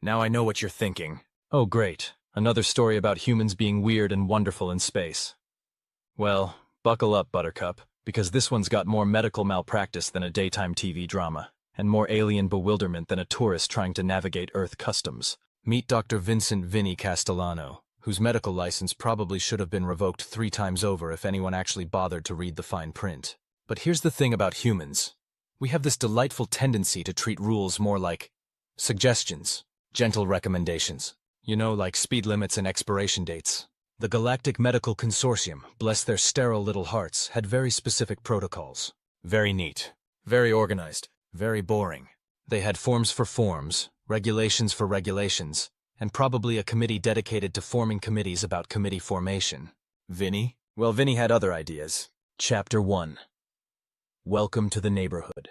Now I know what you're thinking. Oh great, another story about humans being weird and wonderful in space. Well, buckle up, Buttercup, because this one's got more medical malpractice than a daytime TV drama, and more alien bewilderment than a tourist trying to navigate Earth customs. Meet Dr. Vincent Vinny Castellano, whose medical license probably should have been revoked 3 times over if anyone actually bothered to read the fine print. But here's the thing about humans. We have this delightful tendency to treat rules more like suggestions, gentle recommendations. You know, like speed limits and expiration dates. The Galactic Medical Consortium, bless their sterile little hearts, had very specific protocols. Very neat. Very organized. Very boring. They had forms for forms, regulations for regulations, and probably a committee dedicated to forming committees about committee formation. Vinny? Well, Vinny had other ideas. Chapter 1. Welcome to the neighborhood.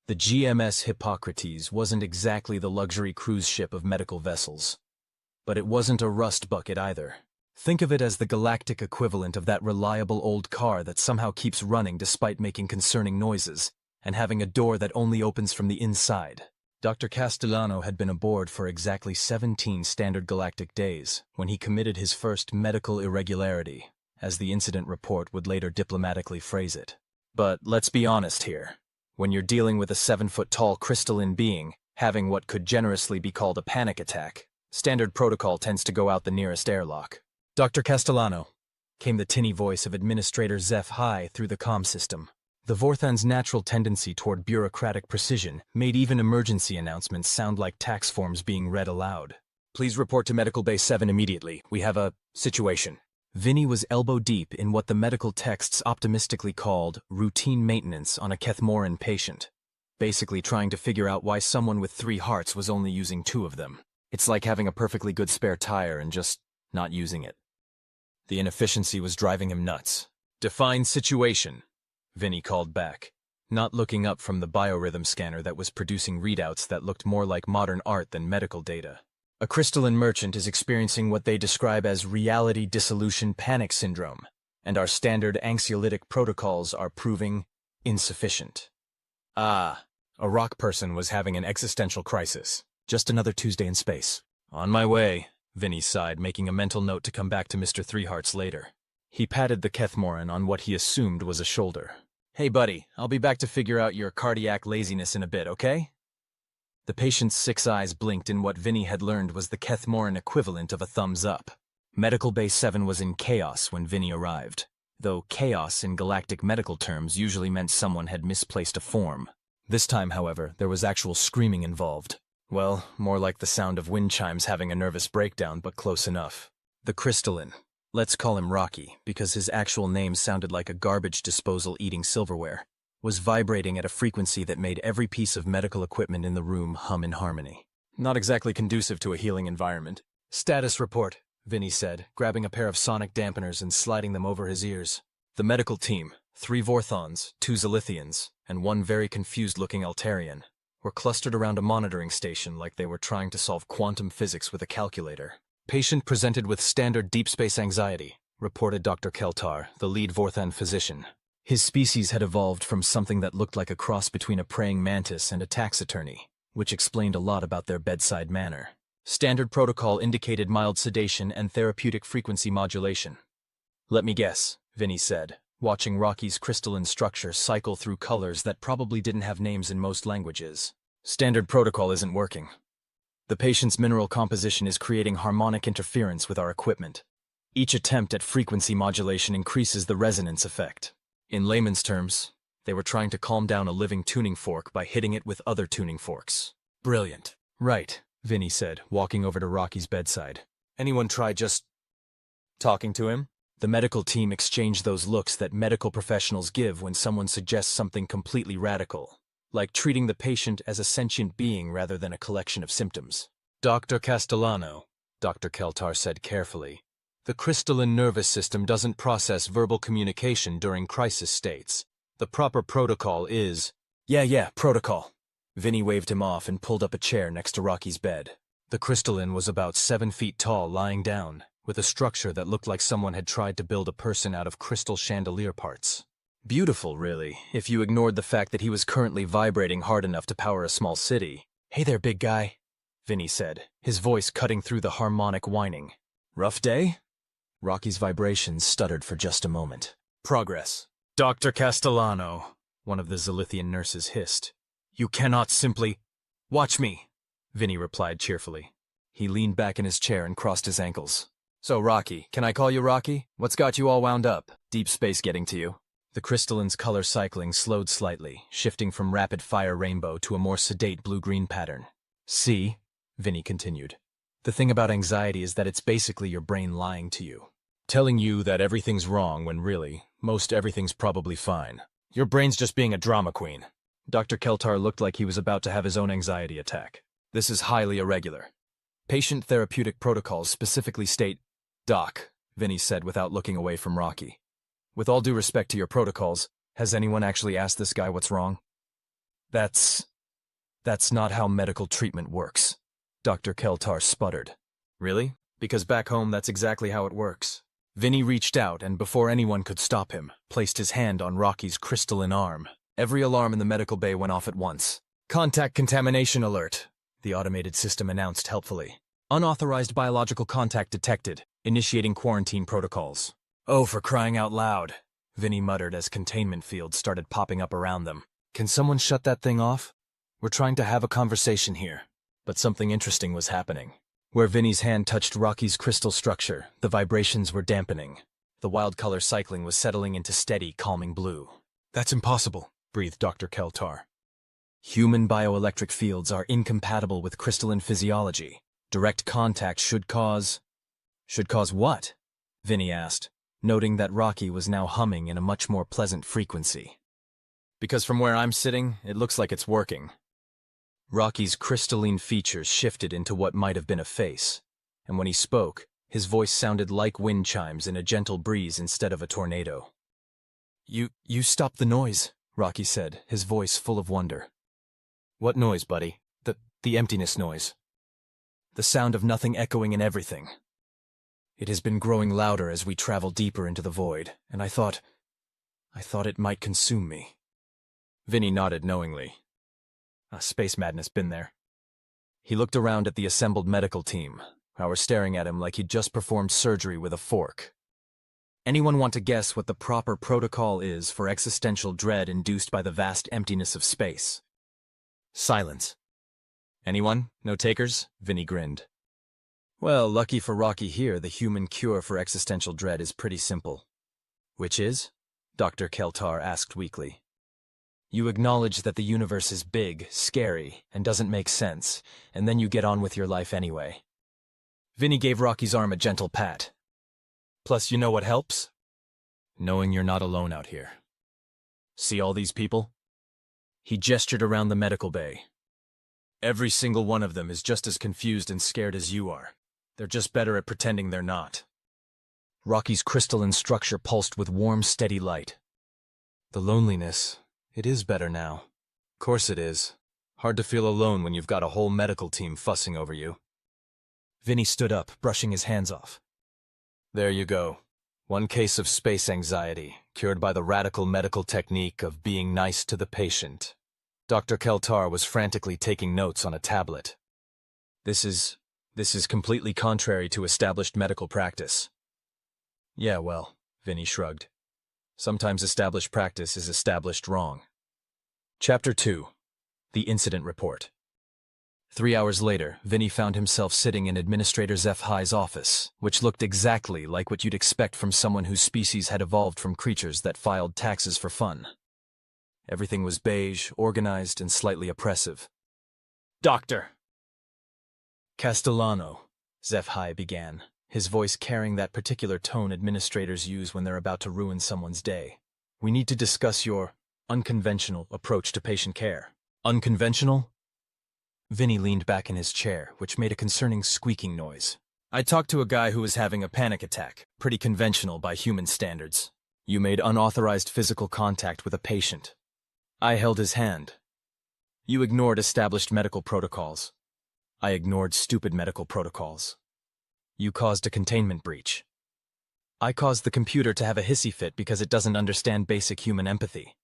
The GMS Hippocrates wasn't exactly the luxury cruise ship of medical vessels. But it wasn't a rust bucket either. Think of it as the galactic equivalent of that reliable old car that somehow keeps running despite making concerning noises, and having a door that only opens from the inside. Dr. Castellano had been aboard for exactly 17 standard galactic days when he committed his first medical irregularity, as the incident report would later diplomatically phrase it. But let's be honest here. When you're dealing with a 7-foot-tall crystalline being, having what could generously be called a panic attack, standard protocol tends to go out the nearest airlock. Dr. Castellano, came the tinny voice of Administrator HFY through the comm system. The Vorthan's natural tendency toward bureaucratic precision made even emergency announcements sound like tax forms being read aloud. Please report to Medical Bay 7 immediately. We have a situation. Vinny was elbow-deep in what the medical texts optimistically called routine maintenance on a Kethmoran patient, basically trying to figure out why someone with 3 hearts was only using 2 of them. It's like having a perfectly good spare tire and just not using it. The inefficiency was driving him nuts. Define situation, Vinny called back, not looking up from the biorhythm scanner that was producing readouts that looked more like modern art than medical data. A crystalline merchant is experiencing what they describe as reality dissolution panic syndrome, and our standard anxiolytic protocols are proving insufficient. Ah, a rock person was having an existential crisis. Just another Tuesday in space. On my way, Vinny sighed, making a mental note to come back to Mr. Threehearts later. He patted the Kethmoran on what he assumed was a shoulder. Hey buddy, I'll be back to figure out your cardiac laziness in a bit, okay? The patient's 6 eyes blinked in what Vinny had learned was the Kethmoran equivalent of a thumbs up. Medical Bay 7 was in chaos when Vinny arrived, though chaos in galactic medical terms usually meant someone had misplaced a form. This time, however, there was actual screaming involved. Well, more like the sound of wind chimes having a nervous breakdown, but close enough. The crystalline, let's call him Rocky, because his actual name sounded like a garbage disposal eating silverware, was vibrating at a frequency that made every piece of medical equipment in the room hum in harmony. Not exactly conducive to a healing environment. Status report, Vinny said, grabbing a pair of sonic dampeners and sliding them over his ears. The medical team, 3 Vorthons, 2 Zilithians, and 1 very confused-looking Altarian, were clustered around a monitoring station like they were trying to solve quantum physics with a calculator. Patient presented with standard deep space anxiety, reported Dr. Keltar, the lead Vorthan physician. His species had evolved from something that looked like a cross between a praying mantis and a tax attorney, which explained a lot about their bedside manner. Standard protocol indicated mild sedation and therapeutic frequency modulation. Let me guess, Vinny said, watching Rocky's crystalline structure cycle through colors that probably didn't have names in most languages. Standard protocol isn't working. The patient's mineral composition is creating harmonic interference with our equipment. Each attempt at frequency modulation increases the resonance effect. In layman's terms, they were trying to calm down a living tuning fork by hitting it with other tuning forks. Brilliant. Right, Vinny said, walking over to Rocky's bedside. Anyone try just talking to him? The medical team exchanged those looks that medical professionals give when someone suggests something completely radical, like treating the patient as a sentient being rather than a collection of symptoms. Dr. Castellano, Dr. Keltar said carefully, the crystalline nervous system doesn't process verbal communication during crisis states. The proper protocol is... Yeah, protocol. Vinny waved him off and pulled up a chair next to Rocky's bed. The crystalline was about 7 feet tall, lying down, with a structure that looked like someone had tried to build a person out of crystal chandelier parts. Beautiful, really, if you ignored the fact that he was currently vibrating hard enough to power a small city. Hey there, big guy. Vinny said, his voice cutting through the harmonic whining. Rough day? Rocky's vibrations stuttered for just a moment. Progress. Dr. Castellano, one of the Zilithian nurses hissed. You cannot simply... Watch me, Vinny replied cheerfully. He leaned back in his chair and crossed his ankles. So, Rocky, can I call you Rocky? What's got you all wound up? Deep space getting to you? The crystalline's color cycling slowed slightly, shifting from rapid-fire rainbow to a more sedate blue-green pattern. See, Vinny continued. The thing about anxiety is that it's basically your brain lying to you. Telling you that everything's wrong when really, most everything's probably fine. Your brain's just being a drama queen. Dr. Keltar looked like he was about to have his own anxiety attack. This is highly irregular. Patient therapeutic protocols specifically state, Doc, Vinny said without looking away from Rocky. With all due respect to your protocols, has anyone actually asked this guy what's wrong? That's not how medical treatment works, Dr. Keltar sputtered. Really? Because back home that's exactly how it works. Vinny reached out and before anyone could stop him, placed his hand on Rocky's crystalline arm. Every alarm in the medical bay went off at once. Contact contamination alert, the automated system announced helpfully. Unauthorized biological contact detected, initiating quarantine protocols. Oh, for crying out loud, Vinny muttered as containment fields started popping up around them. Can someone shut that thing off? We're trying to have a conversation here. But something interesting was happening. Where Vinny's hand touched Rocky's crystal structure, the vibrations were dampening. The wild color cycling was settling into steady, calming blue. That's impossible, breathed Dr. Keltar. Human bioelectric fields are incompatible with crystalline physiology. Direct contact should cause... Should cause what? Vinny asked, noting that Rocky was now humming in a much more pleasant frequency. Because from where I'm sitting, it looks like it's working. Rocky's crystalline features shifted into what might have been a face, and when he spoke, his voice sounded like wind chimes in a gentle breeze instead of a tornado. You stopped the noise, Rocky said, his voice full of wonder. What noise, buddy? The emptiness noise. The sound of nothing echoing in everything. It has been growing louder as we travel deeper into the void, and I thought it might consume me. Vinny nodded knowingly. Space madness been there. He looked around at the assembled medical team, who were staring at him like he'd just performed surgery with a fork. Anyone want to guess what the proper protocol is for existential dread induced by the vast emptiness of space? Silence. Anyone? No takers? Vinny grinned. Well, lucky for Rocky here, the human cure for existential dread is pretty simple. Which is? Dr. Keltar asked weakly. You acknowledge that the universe is big, scary, and doesn't make sense, and then you get on with your life anyway. Vinny gave Rocky's arm a gentle pat. Plus, you know what helps? Knowing you're not alone out here. See all these people? He gestured around the medical bay. Every single one of them is just as confused and scared as you are. They're just better at pretending they're not. Rocky's crystalline structure pulsed with warm, steady light. The loneliness... It is better now. Course it is. Hard to feel alone when you've got a whole medical team fussing over you. Vinny stood up, brushing his hands off. There you go. One case of space anxiety, cured by the radical medical technique of being nice to the patient. Dr. Keltar was frantically taking notes on a tablet. This is completely contrary to established medical practice. Yeah, well, Vinny shrugged. Sometimes established practice is established wrong. Chapter 2. The Incident Report. 3 hours later, Vinny found himself sitting in Administrator HFY's office, which looked exactly like what you'd expect from someone whose species had evolved from creatures that filed taxes for fun. Everything was beige, organized, and slightly oppressive. Doctor! Castellano, HFY began, his voice carrying that particular tone administrators use when they're about to ruin someone's day. We need to discuss your unconventional approach to patient care. Unconventional? Vinny leaned back in his chair, which made a concerning squeaking noise. I talked to a guy who was having a panic attack, pretty conventional by human standards. You made unauthorized physical contact with a patient. I held his hand. You ignored established medical protocols. I ignored stupid medical protocols. You caused a containment breach. I caused the computer to have a hissy fit because it doesn't understand basic human empathy.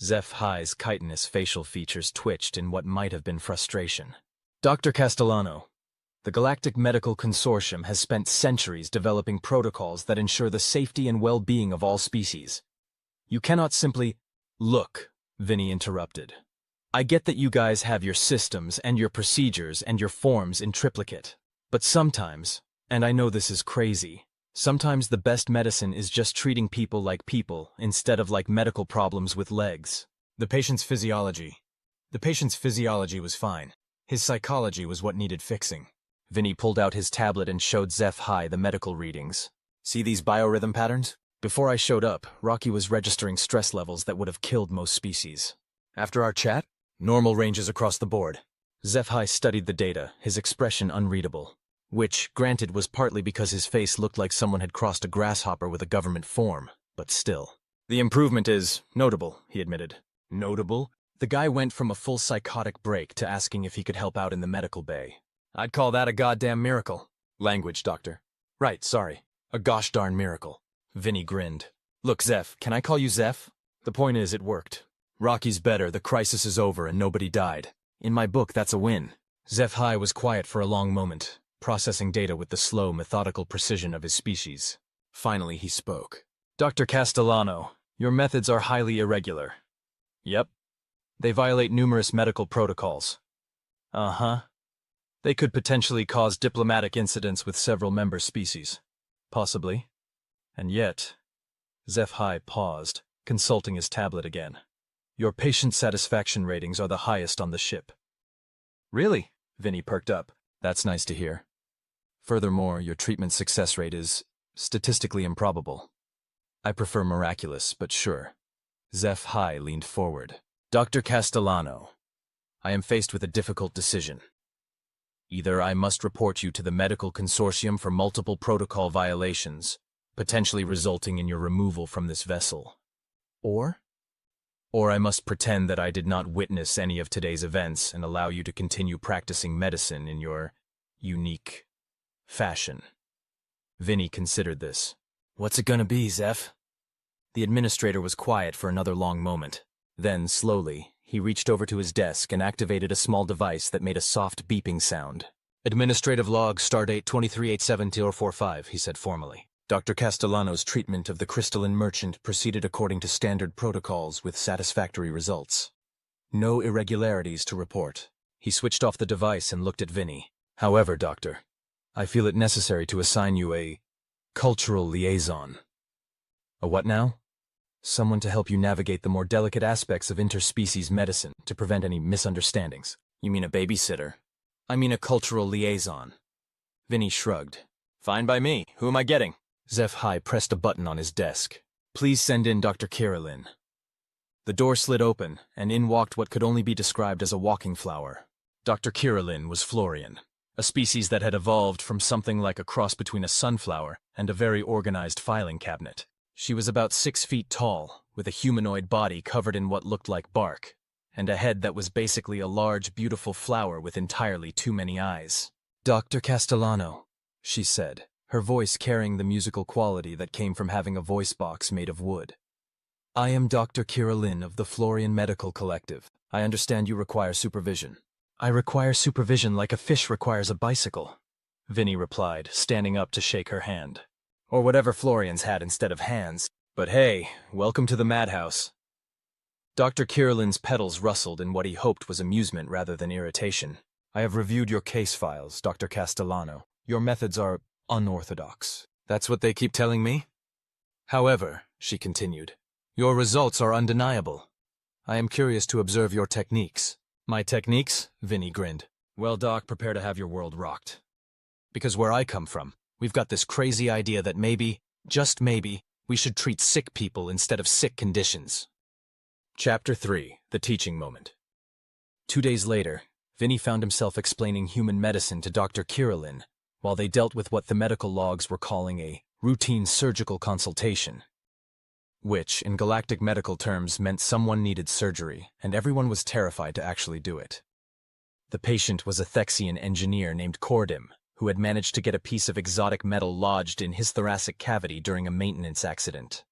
HFY's chitinous facial features twitched in what might have been frustration. Dr. Castellano, the Galactic Medical Consortium has spent centuries developing protocols that ensure the safety and well-being of all species. You cannot simply— Look, Vinny interrupted. I get that you guys have your systems and your procedures and your forms in triplicate. But sometimes, and I know this is crazy, sometimes the best medicine is just treating people like people instead of like medical problems with legs. The patient's physiology was fine. His psychology was what needed fixing. Vinny pulled out his tablet and showed HFY the medical readings. See these biorhythm patterns? Before I showed up, Rocky was registering stress levels that would have killed most species. After our chat, normal ranges across the board. HFY studied the data, his expression unreadable. Which, granted, was partly because his face looked like someone had crossed a grasshopper with a government form, but still. The improvement is notable, he admitted. Notable? The guy went from a full psychotic break to asking if he could help out in the medical bay. I'd call that a goddamn miracle. Language, doctor. Right, sorry. A gosh darn miracle. Vinny grinned. Look, Zeph, can I call you Zeph? The point is, it worked. Rocky's better, the crisis is over, and nobody died. In my book, that's a win. HFY was quiet for a long moment, processing data with the slow, methodical precision of his species. Finally, he spoke. Dr. Castellano, your methods are highly irregular. Yep. They violate numerous medical protocols. Uh-huh. They could potentially cause diplomatic incidents with several member species. Possibly. And yet, HFY paused, consulting his tablet again. Your patient satisfaction ratings are the highest on the ship. Really? Vinny perked up. That's nice to hear. Furthermore, your treatment success rate is statistically improbable. I prefer miraculous, but sure. HFY leaned forward. Dr. Castellano, I am faced with a difficult decision. Either I must report you to the Medical Consortium for multiple protocol violations, potentially resulting in your removal from this vessel. Or I must pretend that I did not witness any of today's events and allow you to continue practicing medicine in your unique fashion. Vinny considered this. What's it gonna be, Zeph? The administrator was quiet for another long moment. Then, slowly, he reached over to his desk and activated a small device that made a soft beeping sound. Administrative log, stardate 2387-045, he said formally. Dr. Castellano's treatment of the crystalline merchant proceeded according to standard protocols with satisfactory results. No irregularities to report. He switched off the device and looked at Vinny. However, Doctor, I feel it necessary to assign you a cultural liaison. A what now? Someone to help you navigate the more delicate aspects of interspecies medicine to prevent any misunderstandings. You mean a babysitter? I mean a cultural liaison. Vinny shrugged. Fine by me. Who am I getting? HFY pressed a button on his desk. Please send in Dr. Kirillin. The door slid open, and in walked what could only be described as a walking flower. Dr. Kirillin was Florian, a species that had evolved from something like a cross between a sunflower and a very organized filing cabinet. She was about 6 feet tall, with a humanoid body covered in what looked like bark, and a head that was basically a large, beautiful flower with entirely too many eyes. Dr. Castellano, she said, her voice carrying the musical quality that came from having a voice box made of wood. I am Dr. Kirillin of the Florian Medical Collective. I understand you require supervision. I require supervision like a fish requires a bicycle, Vinny replied, standing up to shake her hand. Or whatever Florians had instead of hands. But hey, welcome to the madhouse. Dr. Kirillin's petals rustled in what he hoped was amusement rather than irritation. I have reviewed your case files, Dr. Castellano. Your methods are unorthodox. That's what they keep telling me? However, she continued, your results are undeniable. I am curious to observe your techniques. My techniques? Vinny grinned. Well, Doc, prepare to have your world rocked. Because where I come from, we've got this crazy idea that maybe, just maybe, we should treat sick people instead of sick conditions. Chapter 3, The Teaching Moment. 2 days later, Vinny found himself explaining human medicine to Dr. Kirillin while they dealt with what the medical logs were calling a routine surgical consultation, which, in galactic medical terms, meant someone needed surgery, and everyone was terrified to actually do it. The patient was a Thexian engineer named Cordim, who had managed to get a piece of exotic metal lodged in his thoracic cavity during a maintenance accident.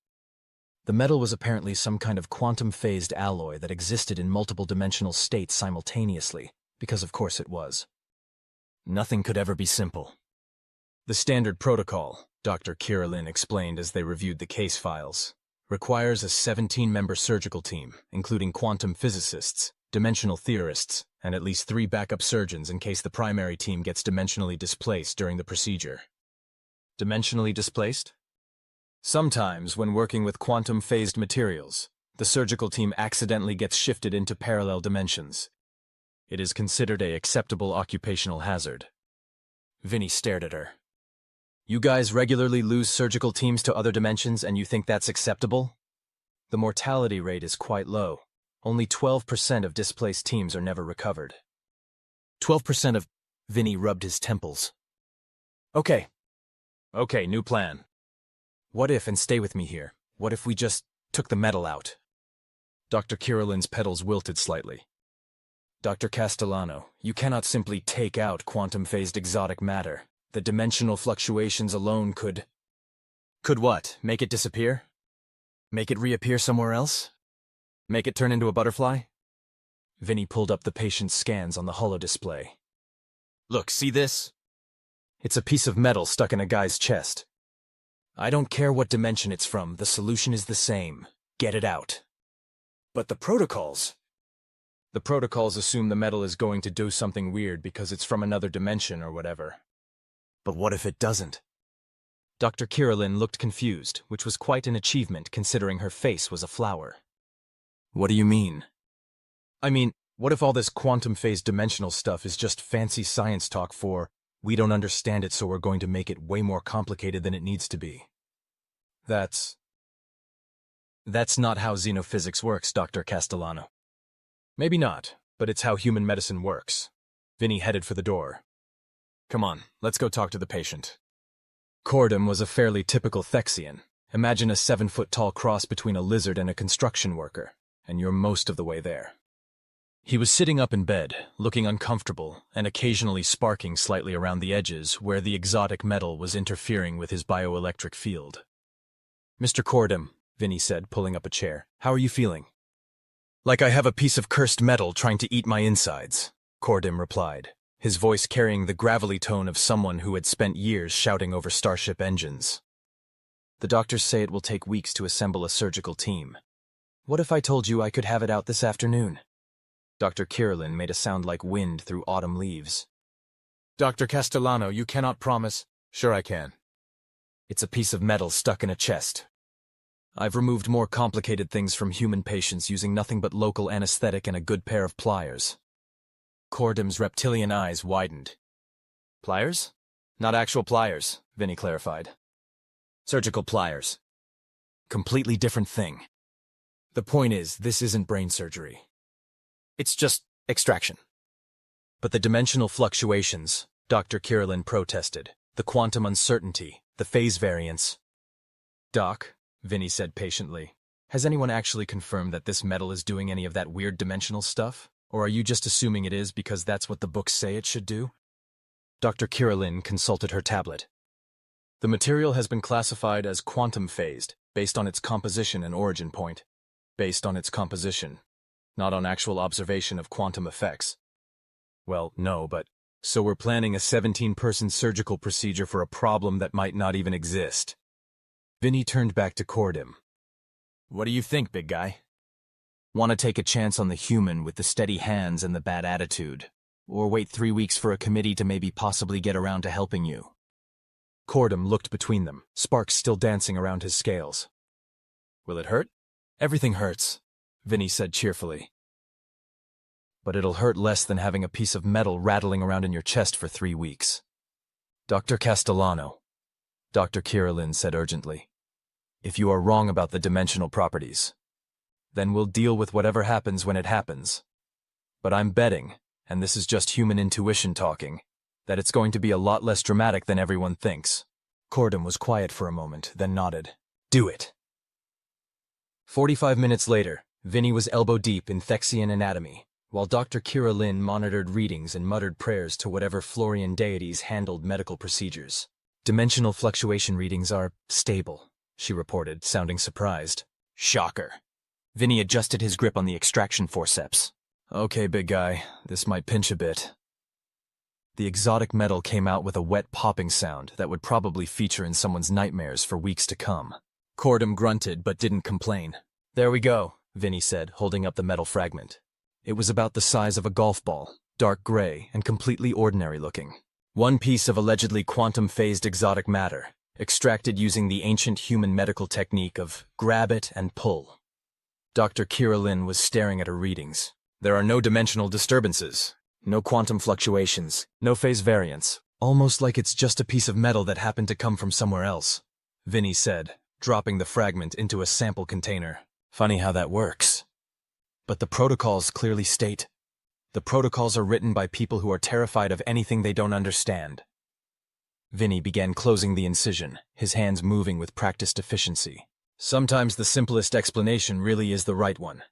The metal was apparently some kind of quantum-phased alloy that existed in multiple dimensional states simultaneously, because of course it was. Nothing could ever be simple. The standard protocol, Dr. Kirillin explained as they reviewed the case files, requires a 17-member surgical team, including quantum physicists, dimensional theorists, and at least 3 backup surgeons in case the primary team gets dimensionally displaced during the procedure. Dimensionally displaced? Sometimes, when working with quantum-phased materials, the surgical team accidentally gets shifted into parallel dimensions. It is considered an acceptable occupational hazard. Vinny stared at her. You guys regularly lose surgical teams to other dimensions and you think that's acceptable? The mortality rate is quite low. Only 12% of displaced teams are never recovered. 12% of... Vinny rubbed his temples. Okay, new plan. What if, and stay with me here, what if we just took the metal out? Dr. Kirillin's petals wilted slightly. Dr. Castellano, you cannot simply take out quantum-phased exotic matter. The dimensional fluctuations alone could... Could what? Make it disappear? Make it reappear somewhere else? Make it turn into a butterfly? Vinny pulled up the patient's scans on the holodisplay. Look, see this? It's a piece of metal stuck in a guy's chest. I don't care what dimension it's from, the solution is the same. Get it out. But the protocols... The protocols assume the metal is going to do something weird because it's from another dimension or whatever. But what if it doesn't? Dr. Kirillin looked confused, which was quite an achievement considering her face was a flower. What do you mean? I mean, what if all this quantum-phased dimensional stuff is just fancy science talk for, we don't understand it so we're going to make it way more complicated than it needs to be? That's not how xenophysics works, Dr. Castellano. Maybe not, but it's how human medicine works. Vinny headed for the door. Come on, let's go talk to the patient. Cordum was a fairly typical Thexian. Imagine a 7-foot-tall cross between a lizard and a construction worker, and you're most of the way there. He was sitting up in bed, looking uncomfortable, and occasionally sparking slightly around the edges where the exotic metal was interfering with his bioelectric field. Mr. Cordum, Vinny said, pulling up a chair, how are you feeling? Like I have a piece of cursed metal trying to eat my insides, Cordum replied, his voice carrying the gravelly tone of someone who had spent years shouting over starship engines. The doctors say it will take weeks to assemble a surgical team. What if I told you I could have it out this afternoon? Dr. Kirillin made a sound like wind through autumn leaves. Dr. Castellano, you cannot promise. Sure I can. It's a piece of metal stuck in a chest. I've removed more complicated things from human patients using nothing but local anesthetic and a good pair of pliers. Cordum's reptilian eyes widened. Pliers? Not actual pliers, Vinny clarified. Surgical pliers. Completely different thing. The point is, this isn't brain surgery. It's just extraction. But the dimensional fluctuations, Dr. Kirillin protested, the quantum uncertainty, the phase variance. Doc, Vinny said patiently, has anyone actually confirmed that this metal is doing any of that weird dimensional stuff? Or are you just assuming it is because that's what the books say it should do? Dr. Kirillin consulted her tablet. The material has been classified as quantum-phased, based on its composition and origin point. Based on its composition, not on actual observation of quantum effects. Well, no, but... So we're planning a 17-person surgical procedure for a problem that might not even exist. Vinny turned back to Cordum. What do you think, big guy? Want to take a chance on the human with the steady hands and the bad attitude? Or wait 3 weeks for a committee to maybe possibly get around to helping you? Cordum looked between them, sparks still dancing around his scales. Will it hurt? Everything hurts, Vinny said cheerfully. But it'll hurt less than having a piece of metal rattling around in your chest for 3 weeks. Dr. Castellano, Dr. Kirillin said urgently, if you are wrong about the dimensional properties, then we'll deal with whatever happens when it happens. But I'm betting, and this is just human intuition talking, that it's going to be a lot less dramatic than everyone thinks. Cordum was quiet for a moment, then nodded. Do it. 45 minutes later, Vinny was elbow-deep in Thexian anatomy, while Dr. Kirillin monitored readings and muttered prayers to whatever Florian deities handled medical procedures. Dimensional fluctuation readings are stable, she reported, sounding surprised. Shocker. Vinny adjusted his grip on the extraction forceps. Okay, big guy, this might pinch a bit. The exotic metal came out with a wet popping sound that would probably feature in someone's nightmares for weeks to come. Cordum grunted but didn't complain. "There we go," Vinny said, holding up the metal fragment. It was about the size of a golf ball, dark gray and completely ordinary looking. One piece of allegedly quantum-phased exotic matter, extracted using the ancient human medical technique of grab it and pull. Dr. Kira Lin was staring at her readings. There are no dimensional disturbances, no quantum fluctuations, no phase variance, almost like it's just a piece of metal that happened to come from somewhere else, Vinny said, dropping the fragment into a sample container. Funny how that works. But the protocols clearly state, the protocols are written by people who are terrified of anything they don't understand. Vinny began closing the incision, his hands moving with practiced efficiency. Sometimes the simplest explanation really is the right one.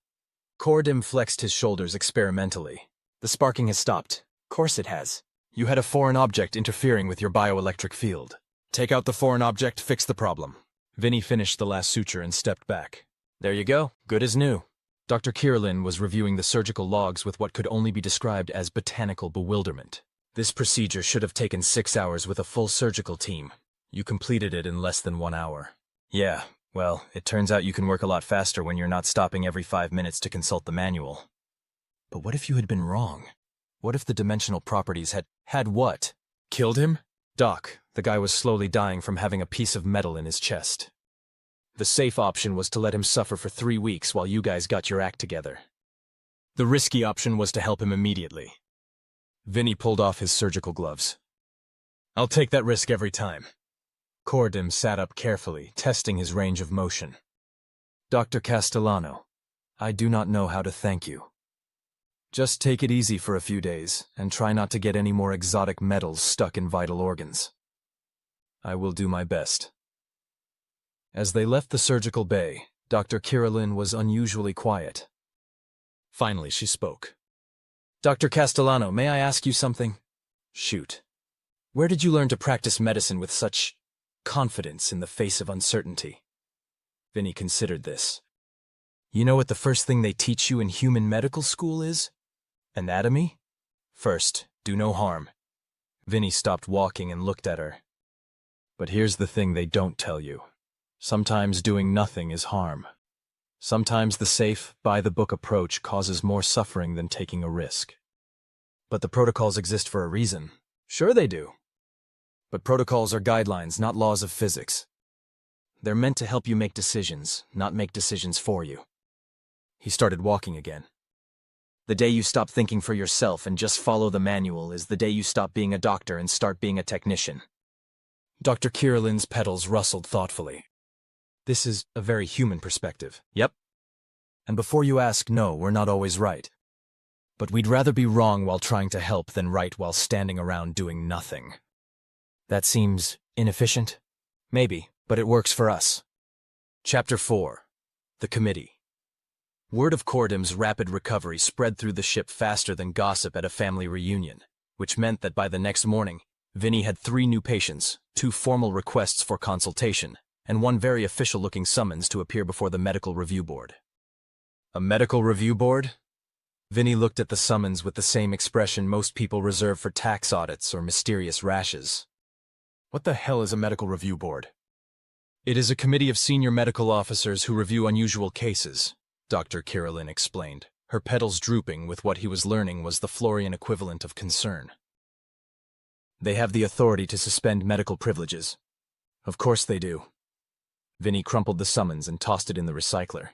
Cordim flexed his shoulders experimentally. The sparking has stopped. Course it has. You had a foreign object interfering with your bioelectric field. Take out the foreign object, fix the problem. Vinny finished the last suture and stepped back. There you go, good as new. Dr. Kirlin was reviewing the surgical logs with what could only be described as botanical bewilderment. This procedure should have taken 6 hours with a full surgical team. You completed it in less than 1 hour. Yeah, well, it turns out you can work a lot faster when you're not stopping every 5 minutes to consult the manual. But what if you had been wrong? What if the dimensional properties had what? Killed him? Doc, the guy was slowly dying from having a piece of metal in his chest. The safe option was to let him suffer for 3 weeks while you guys got your act together. The risky option was to help him immediately. Vinny pulled off his surgical gloves. I'll take that risk every time. Cordim sat up carefully, testing his range of motion. Dr. Castellano, I do not know how to thank you. Just take it easy for a few days, and try not to get any more exotic metals stuck in vital organs. I will do my best. As they left the surgical bay, Dr. Kirlin was unusually quiet. Finally, she spoke. Dr. Castellano, may I ask you something? Shoot. Where did you learn to practice medicine with such confidence in the face of uncertainty? Vinny considered this. You know what the first thing they teach you in human medical school is? Anatomy? First, do no harm. Vinny stopped walking and looked at her. But here's the thing they don't tell you. Sometimes doing nothing is harm. Sometimes the safe, by-the-book approach causes more suffering than taking a risk. But the protocols exist for a reason. Sure they do. But protocols are guidelines, not laws of physics. They're meant to help you make decisions, not make decisions for you. He started walking again. The day you stop thinking for yourself and just follow the manual is the day you stop being a doctor and start being a technician. Dr. Kirlin's petals rustled thoughtfully. This is a very human perspective. Yep. And before you ask, no, we're not always right. But we'd rather be wrong while trying to help than right while standing around doing nothing. That seems inefficient? Maybe, but it works for us. Chapter 4. The Committee. Word of Cordim's rapid recovery spread through the ship faster than gossip at a family reunion, which meant that by the next morning, Vinny had 3 new patients, 2 formal requests for consultation, and 1 very official-looking summons to appear before the Medical Review Board. A Medical Review Board? Vinny looked at the summons with the same expression most people reserve for tax audits or mysterious rashes. What the hell is a Medical Review Board? It is a committee of senior medical officers who review unusual cases, Dr. Kirlin explained, her petals drooping with what he was learning was the Florian equivalent of concern. They have the authority to suspend medical privileges. Of course they do. Vinny crumpled the summons and tossed it in the recycler.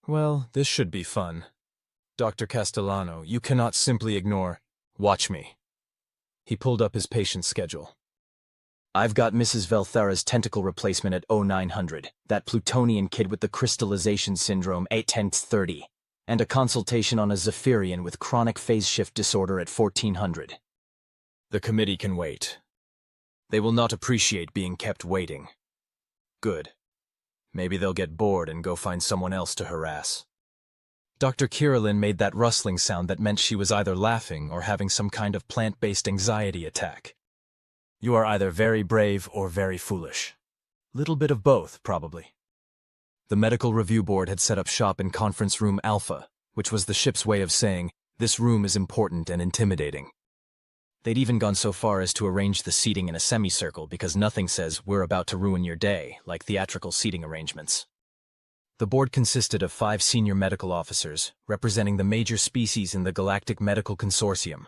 Well, this should be fun. Dr. Castellano, you cannot simply ignore. Watch me. He pulled up his patient's schedule. I've got Mrs. Velthara's tentacle replacement at 0900, that Plutonian kid with the crystallization syndrome 8/10/30, and a consultation on a Zephyrian with chronic phase shift disorder at 1400. The committee can wait. They will not appreciate being kept waiting. Good. Maybe they'll get bored and go find someone else to harass. Dr. Kirlin made that rustling sound that meant she was either laughing or having some kind of plant-based anxiety attack. You are either very brave or very foolish. Little bit of both, probably. The Medical Review Board had set up shop in Conference Room Alpha, which was the ship's way of saying, this room is important and intimidating. They'd even gone so far as to arrange the seating in a semicircle because nothing says we're about to ruin your day like theatrical seating arrangements. The board consisted of 5 senior medical officers representing the major species in the Galactic Medical Consortium.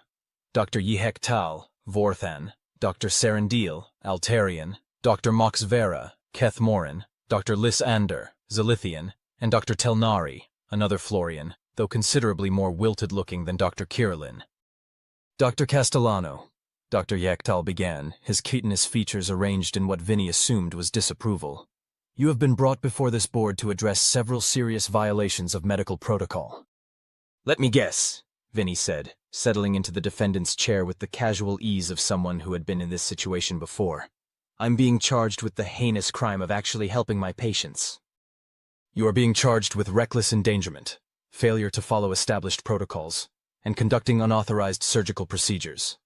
Dr. Yihek Tal, Vorthan, Dr. Serendil, Altarian, Dr. Mox Vera, Keth Morin, Dr. Lis Ander, Zalithian, and Dr. Telnari, another Florian, though considerably more wilted-looking than Dr. Kirillin. Dr. Castellano, Dr. Yaktal began, his chitinous features arranged in what Vinny assumed was disapproval. You have been brought before this board to address several serious violations of medical protocol. Let me guess, Vinny said, settling into the defendant's chair with the casual ease of someone who had been in this situation before. I'm being charged with the heinous crime of actually helping my patients. You are being charged with reckless endangerment, failure to follow established protocols, and conducting unauthorized surgical procedures.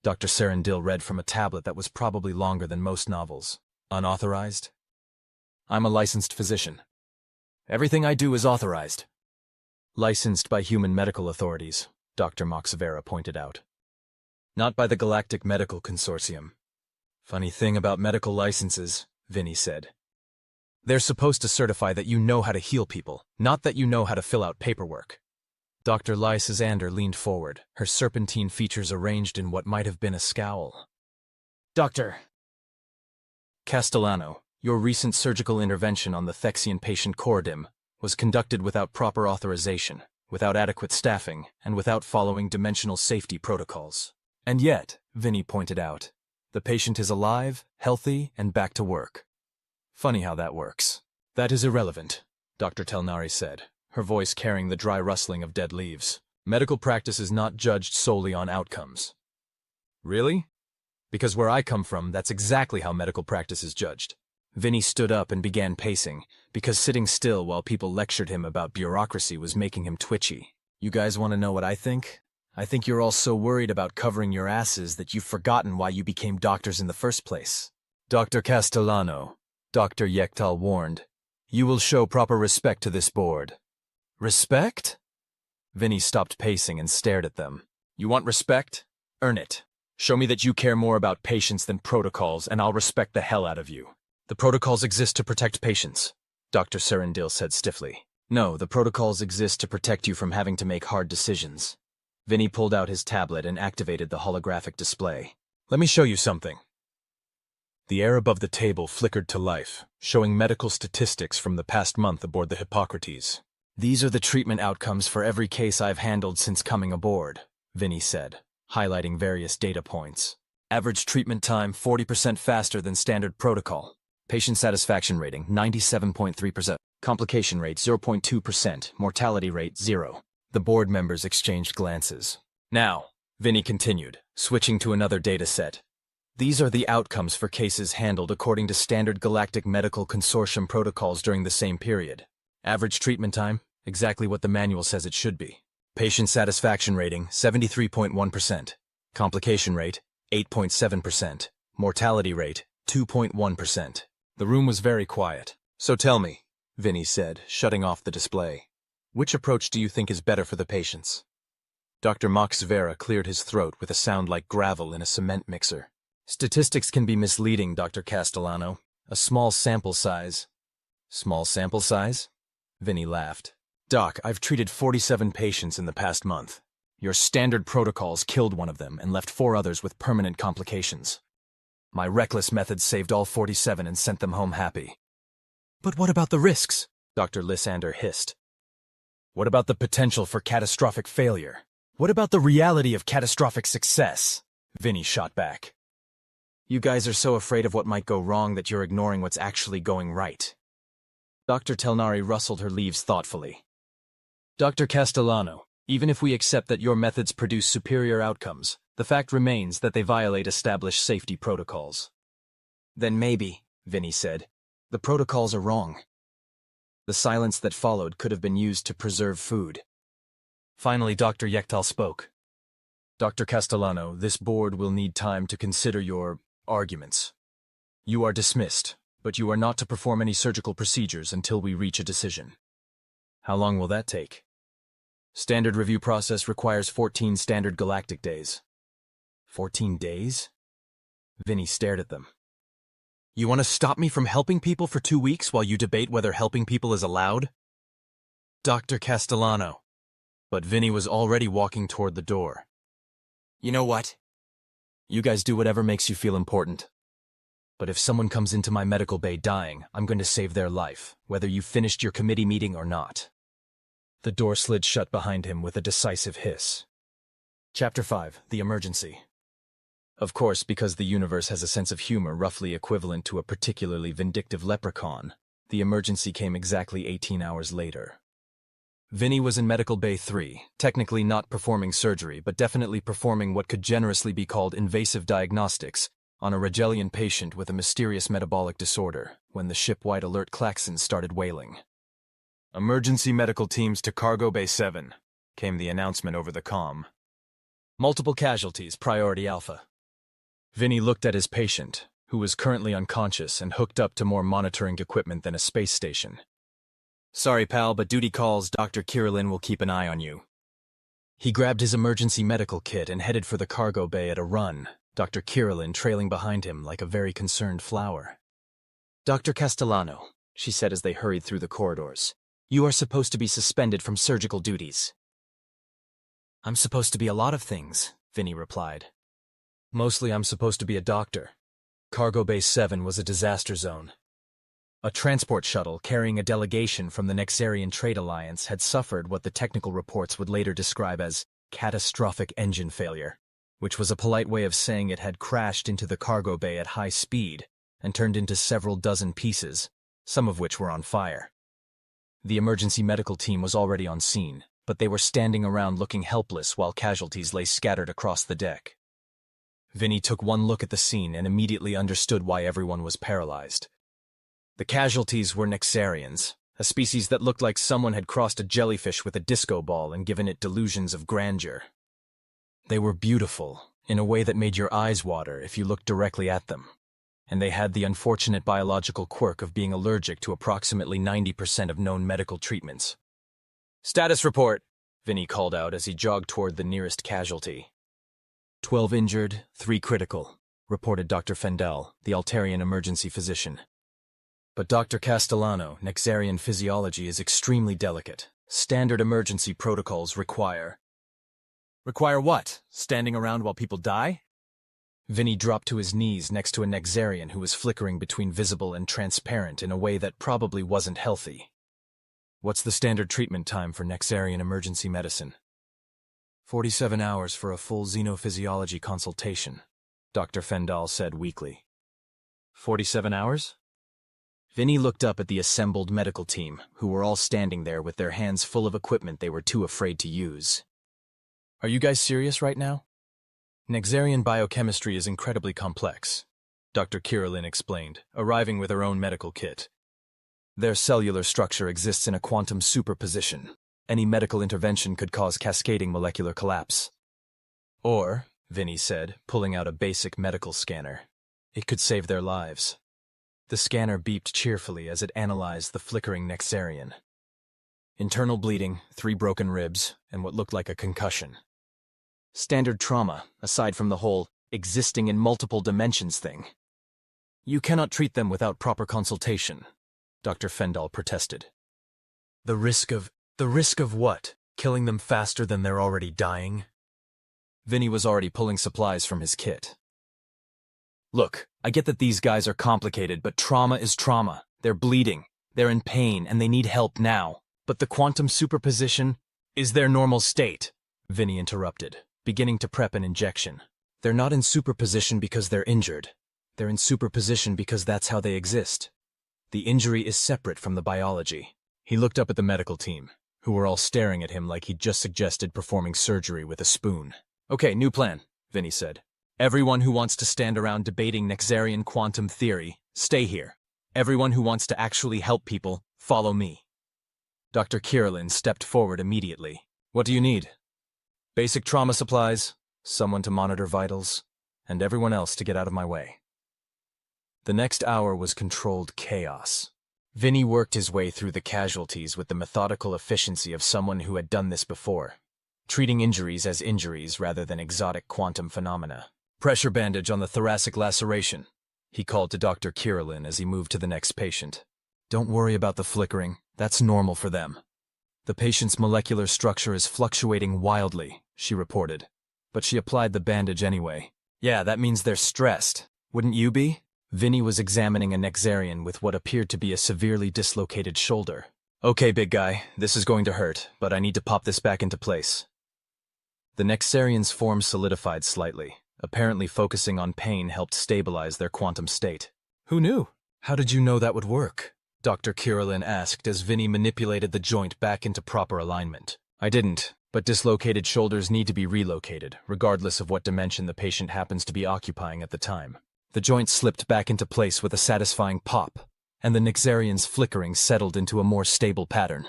Dr. Serendil read from a tablet that was probably longer than most novels. Unauthorized? I'm a licensed physician. Everything I do is authorized. Licensed by human medical authorities, Dr. Moxavera pointed out. Not by the Galactic Medical Consortium. Funny thing about medical licenses, Vinny said. They're supposed to certify that you know how to heal people, not that you know how to fill out paperwork. Dr. Lysander leaned forward, her serpentine features arranged in what might have been a scowl. Dr. Castellano, your recent surgical intervention on the Thexian patient Cordim was conducted without proper authorization, without adequate staffing, and without following dimensional safety protocols. And yet, Vinny pointed out, the patient is alive, healthy, and back to work. Funny how that works. That is irrelevant, Dr. Telnari said, her voice carrying the dry rustling of dead leaves. Medical practice is not judged solely on outcomes. Really? Because where I come from, that's exactly how medical practice is judged. Vinny stood up and began pacing, because sitting still while people lectured him about bureaucracy was making him twitchy. You guys want to know what I think? I think you're all so worried about covering your asses that you've forgotten why you became doctors in the first place. Dr. Castellano, Dr. Yektal warned, you will show proper respect to this board. Respect? Vinny stopped pacing and stared at them. You want respect? Earn it. Show me that you care more about patients than protocols, and I'll respect the hell out of you. The protocols exist to protect patients, Dr. Serendil said stiffly. No, the protocols exist to protect you from having to make hard decisions. Vinny pulled out his tablet and activated the holographic display. Let me show you something. The air above the table flickered to life, showing medical statistics from the past month aboard the Hippocrates. These are the treatment outcomes for every case I've handled since coming aboard, Vinny said, highlighting various data points. Average treatment time 40% faster than standard protocol. Patient satisfaction rating 97.3%. Complication rate 0.2%. Mortality rate 0. The board members exchanged glances. Now, Vinny continued, switching to another data set. These are the outcomes for cases handled according to standard Galactic Medical Consortium protocols during the same period. Average treatment time, exactly what the manual says it should be. Patient satisfaction rating 73.1%. Complication rate 8.7%. Mortality rate 2.1%. The room was very quiet. So tell me, Vinny said, shutting off the display. Which approach do you think is better for the patients? Dr. Mox Vera cleared his throat with a sound like gravel in a cement mixer. Statistics can be misleading, Dr. Castellano. A small sample size. Small sample size? Vinny laughed. Doc, I've treated 47 patients in the past month. Your standard protocols killed one of them and left 4 others with permanent complications. My reckless methods saved all 47 and sent them home happy. But what about the risks? Dr. Lysander hissed. What about the potential for catastrophic failure? What about the reality of catastrophic success? Vinny shot back. You guys are so afraid of what might go wrong that you're ignoring what's actually going right. Dr. Telnari rustled her leaves thoughtfully. Dr. Castellano, even if we accept that your methods produce superior outcomes, the fact remains that they violate established safety protocols. Then maybe, Vinny said, the protocols are wrong. The silence that followed could have been used to preserve food. Finally, Dr. Yektal spoke. Dr. Castellano, this board will need time to consider your arguments. You are dismissed, but you are not to perform any surgical procedures until we reach a decision. How long will that take? Standard review process requires 14 standard galactic days. 14 days? Vinny stared at them. You want to stop me from helping people for 2 weeks while you debate whether helping people is allowed? Dr. Castellano. But Vinny was already walking toward the door. You know what? You guys do whatever makes you feel important. But if someone comes into my medical bay dying, I'm going to save their life, whether you finished your committee meeting or not. The door slid shut behind him with a decisive hiss. Chapter 5, The Emergency. Of course, because the universe has a sense of humor roughly equivalent to a particularly vindictive leprechaun, the emergency came exactly 18 hours later. Vinny was in Medical Bay 3, technically not performing surgery, but definitely performing what could generously be called invasive diagnostics on a Regelian patient with a mysterious metabolic disorder, when the ship-wide alert klaxons started wailing. Emergency medical teams to Cargo Bay 7, came the announcement over the comm. Multiple casualties, priority alpha. Vinny looked at his patient, who was currently unconscious and hooked up to more monitoring equipment than a space station. Sorry, pal, but duty calls. Dr. Kirillin will keep an eye on you. He grabbed his emergency medical kit and headed for the cargo bay at a run, Dr. Kirillin trailing behind him like a very concerned flower. Dr. Castellano, she said as they hurried through the corridors, you are supposed to be suspended from surgical duties. I'm supposed to be a lot of things, Vinny replied. Mostly I'm supposed to be a doctor. Cargo Bay 7 was a disaster zone. A transport shuttle carrying a delegation from the Nexarian Trade Alliance had suffered what the technical reports would later describe as catastrophic engine failure, which was a polite way of saying it had crashed into the cargo bay at high speed and turned into several dozen pieces, some of which were on fire. The emergency medical team was already on scene, but they were standing around looking helpless while casualties lay scattered across the deck. Vinny took one look at the scene and immediately understood why everyone was paralyzed. The casualties were Nexarians, a species that looked like someone had crossed a jellyfish with a disco ball and given it delusions of grandeur. They were beautiful, in a way that made your eyes water if you looked directly at them, and they had the unfortunate biological quirk of being allergic to approximately 90% of known medical treatments. Status report, Vinny called out as he jogged toward the nearest casualty. 12 injured, 3 critical, reported Dr. Fendel, the Altarian emergency physician. But Dr. Castellano, Nexarian physiology is extremely delicate. Standard emergency protocols require... Require what? Standing around while people die? Vinny dropped to his knees next to a Nexarian who was flickering between visible and transparent in a way that probably wasn't healthy. What's the standard treatment time for Nexarian emergency medicine? 47 hours for a full xenophysiology consultation, Dr. Fendal said weakly. 47 hours? Vinny looked up at the assembled medical team, who were all standing there with their hands full of equipment they were too afraid to use. Are you guys serious right now? Nexarian biochemistry is incredibly complex, Dr. Kirillin explained, arriving with her own medical kit. Their cellular structure exists in a quantum superposition. Any medical intervention could cause cascading molecular collapse. Or, Vinny said, pulling out a basic medical scanner, it could save their lives. The scanner beeped cheerfully as it analyzed the flickering Nexarian. Internal bleeding, 3 broken ribs, and what looked like a concussion. Standard trauma, aside from the whole existing in multiple dimensions thing. You cannot treat them without proper consultation, Dr. Fendal protested. The risk of what? Killing them faster than they're already dying? Vinny was already pulling supplies from his kit. Look, I get that these guys are complicated, but trauma is trauma. They're bleeding, they're in pain, and they need help now. But the quantum superposition is their normal state, Vinny interrupted, beginning to prep an injection. They're not in superposition because they're injured. They're in superposition because that's how they exist. The injury is separate from the biology. He looked up at the medical team, who were all staring at him like he'd just suggested performing surgery with a spoon. Okay, new plan, Vinny said. Everyone who wants to stand around debating Nexarian quantum theory, stay here. Everyone who wants to actually help people, follow me. Dr. Kirillin stepped forward immediately. What do you need? Basic trauma supplies, someone to monitor vitals, and everyone else to get out of my way. The next hour was controlled chaos. Vinny worked his way through the casualties with the methodical efficiency of someone who had done this before, treating injuries as injuries rather than exotic quantum phenomena. Pressure bandage on the thoracic laceration, he called to Dr. Kirillin as he moved to the next patient. Don't worry about the flickering, that's normal for them. The patient's molecular structure is fluctuating wildly, she reported. But she applied the bandage anyway. Yeah, that means they're stressed. Wouldn't you be? Vinny was examining a Nexarian with what appeared to be a severely dislocated shoulder. Okay, big guy, this is going to hurt, but I need to pop this back into place. The Nexarian's form solidified slightly. Apparently focusing on pain helped stabilize their quantum state. Who knew? How did you know that would work? Dr. Kirillin asked as Vinny manipulated the joint back into proper alignment. I didn't, but dislocated shoulders need to be relocated, regardless of what dimension the patient happens to be occupying at the time. The joint slipped back into place with a satisfying pop, and the Nexarian's flickering settled into a more stable pattern.